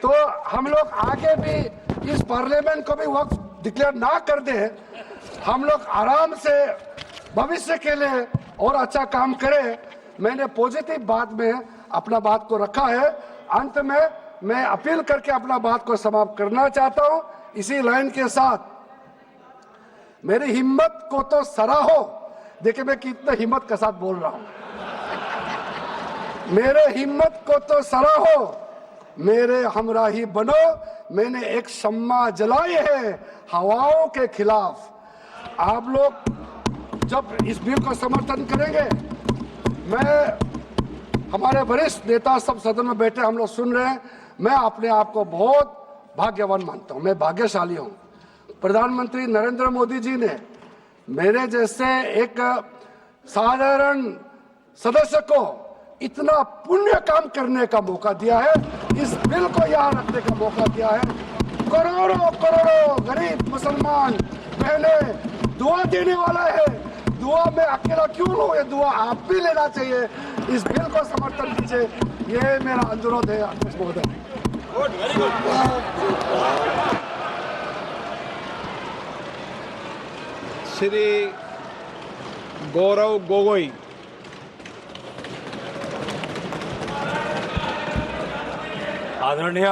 तो हम लोग आगे भी इस पार्लियामेंट को भी वक्त डिक्लेयर ना कर दे, हम लोग आराम से भविष्य के लिए और अच्छा काम करें। मैंने पॉजिटिव बात में अपना बात को रखा है। अंत में मैं अपील करके अपना बात को समाप्त करना चाहता हूं। इसी लाइन के साथ मेरी हिम्मत को तो सराहो। देखिए मैं कितना हिम्मत के साथ बोल रहा हूं। मेरे हिम्मत को तो सराहो, मेरे हमराही बनो, मैंने एक शम्मा जलाई है हवाओं के खिलाफ। आप लोग जब इस बिल को समर्थन करेंगे, मैं, हमारे वरिष्ठ नेता सब सदन में बैठे हम लोग सुन रहे हैं, मैं अपने आप को बहुत भाग्यवान मानता हूं, मैं भाग्यशाली हूं। प्रधानमंत्री नरेंद्र मोदी जी ने मेरे जैसे एक साधारण सदस्य को इतना पुण्य काम करने का मौका दिया है, इस बिल को यहाँ रखने का मौका दिया है। करोड़ों करोड़ों गरीब मुसलमान बहने दुआ देने वाला है। दुआ में अकेला क्यों लूं, ये दुआ आप भी लेना चाहिए। इस बिल को समर्थन दीजिए, ये मेरा अनुरोध है अध्यक्ष महोदय। श्री गौरव गोगोई। आदरणीय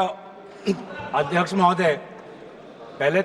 अध्यक्ष महोदय, पहले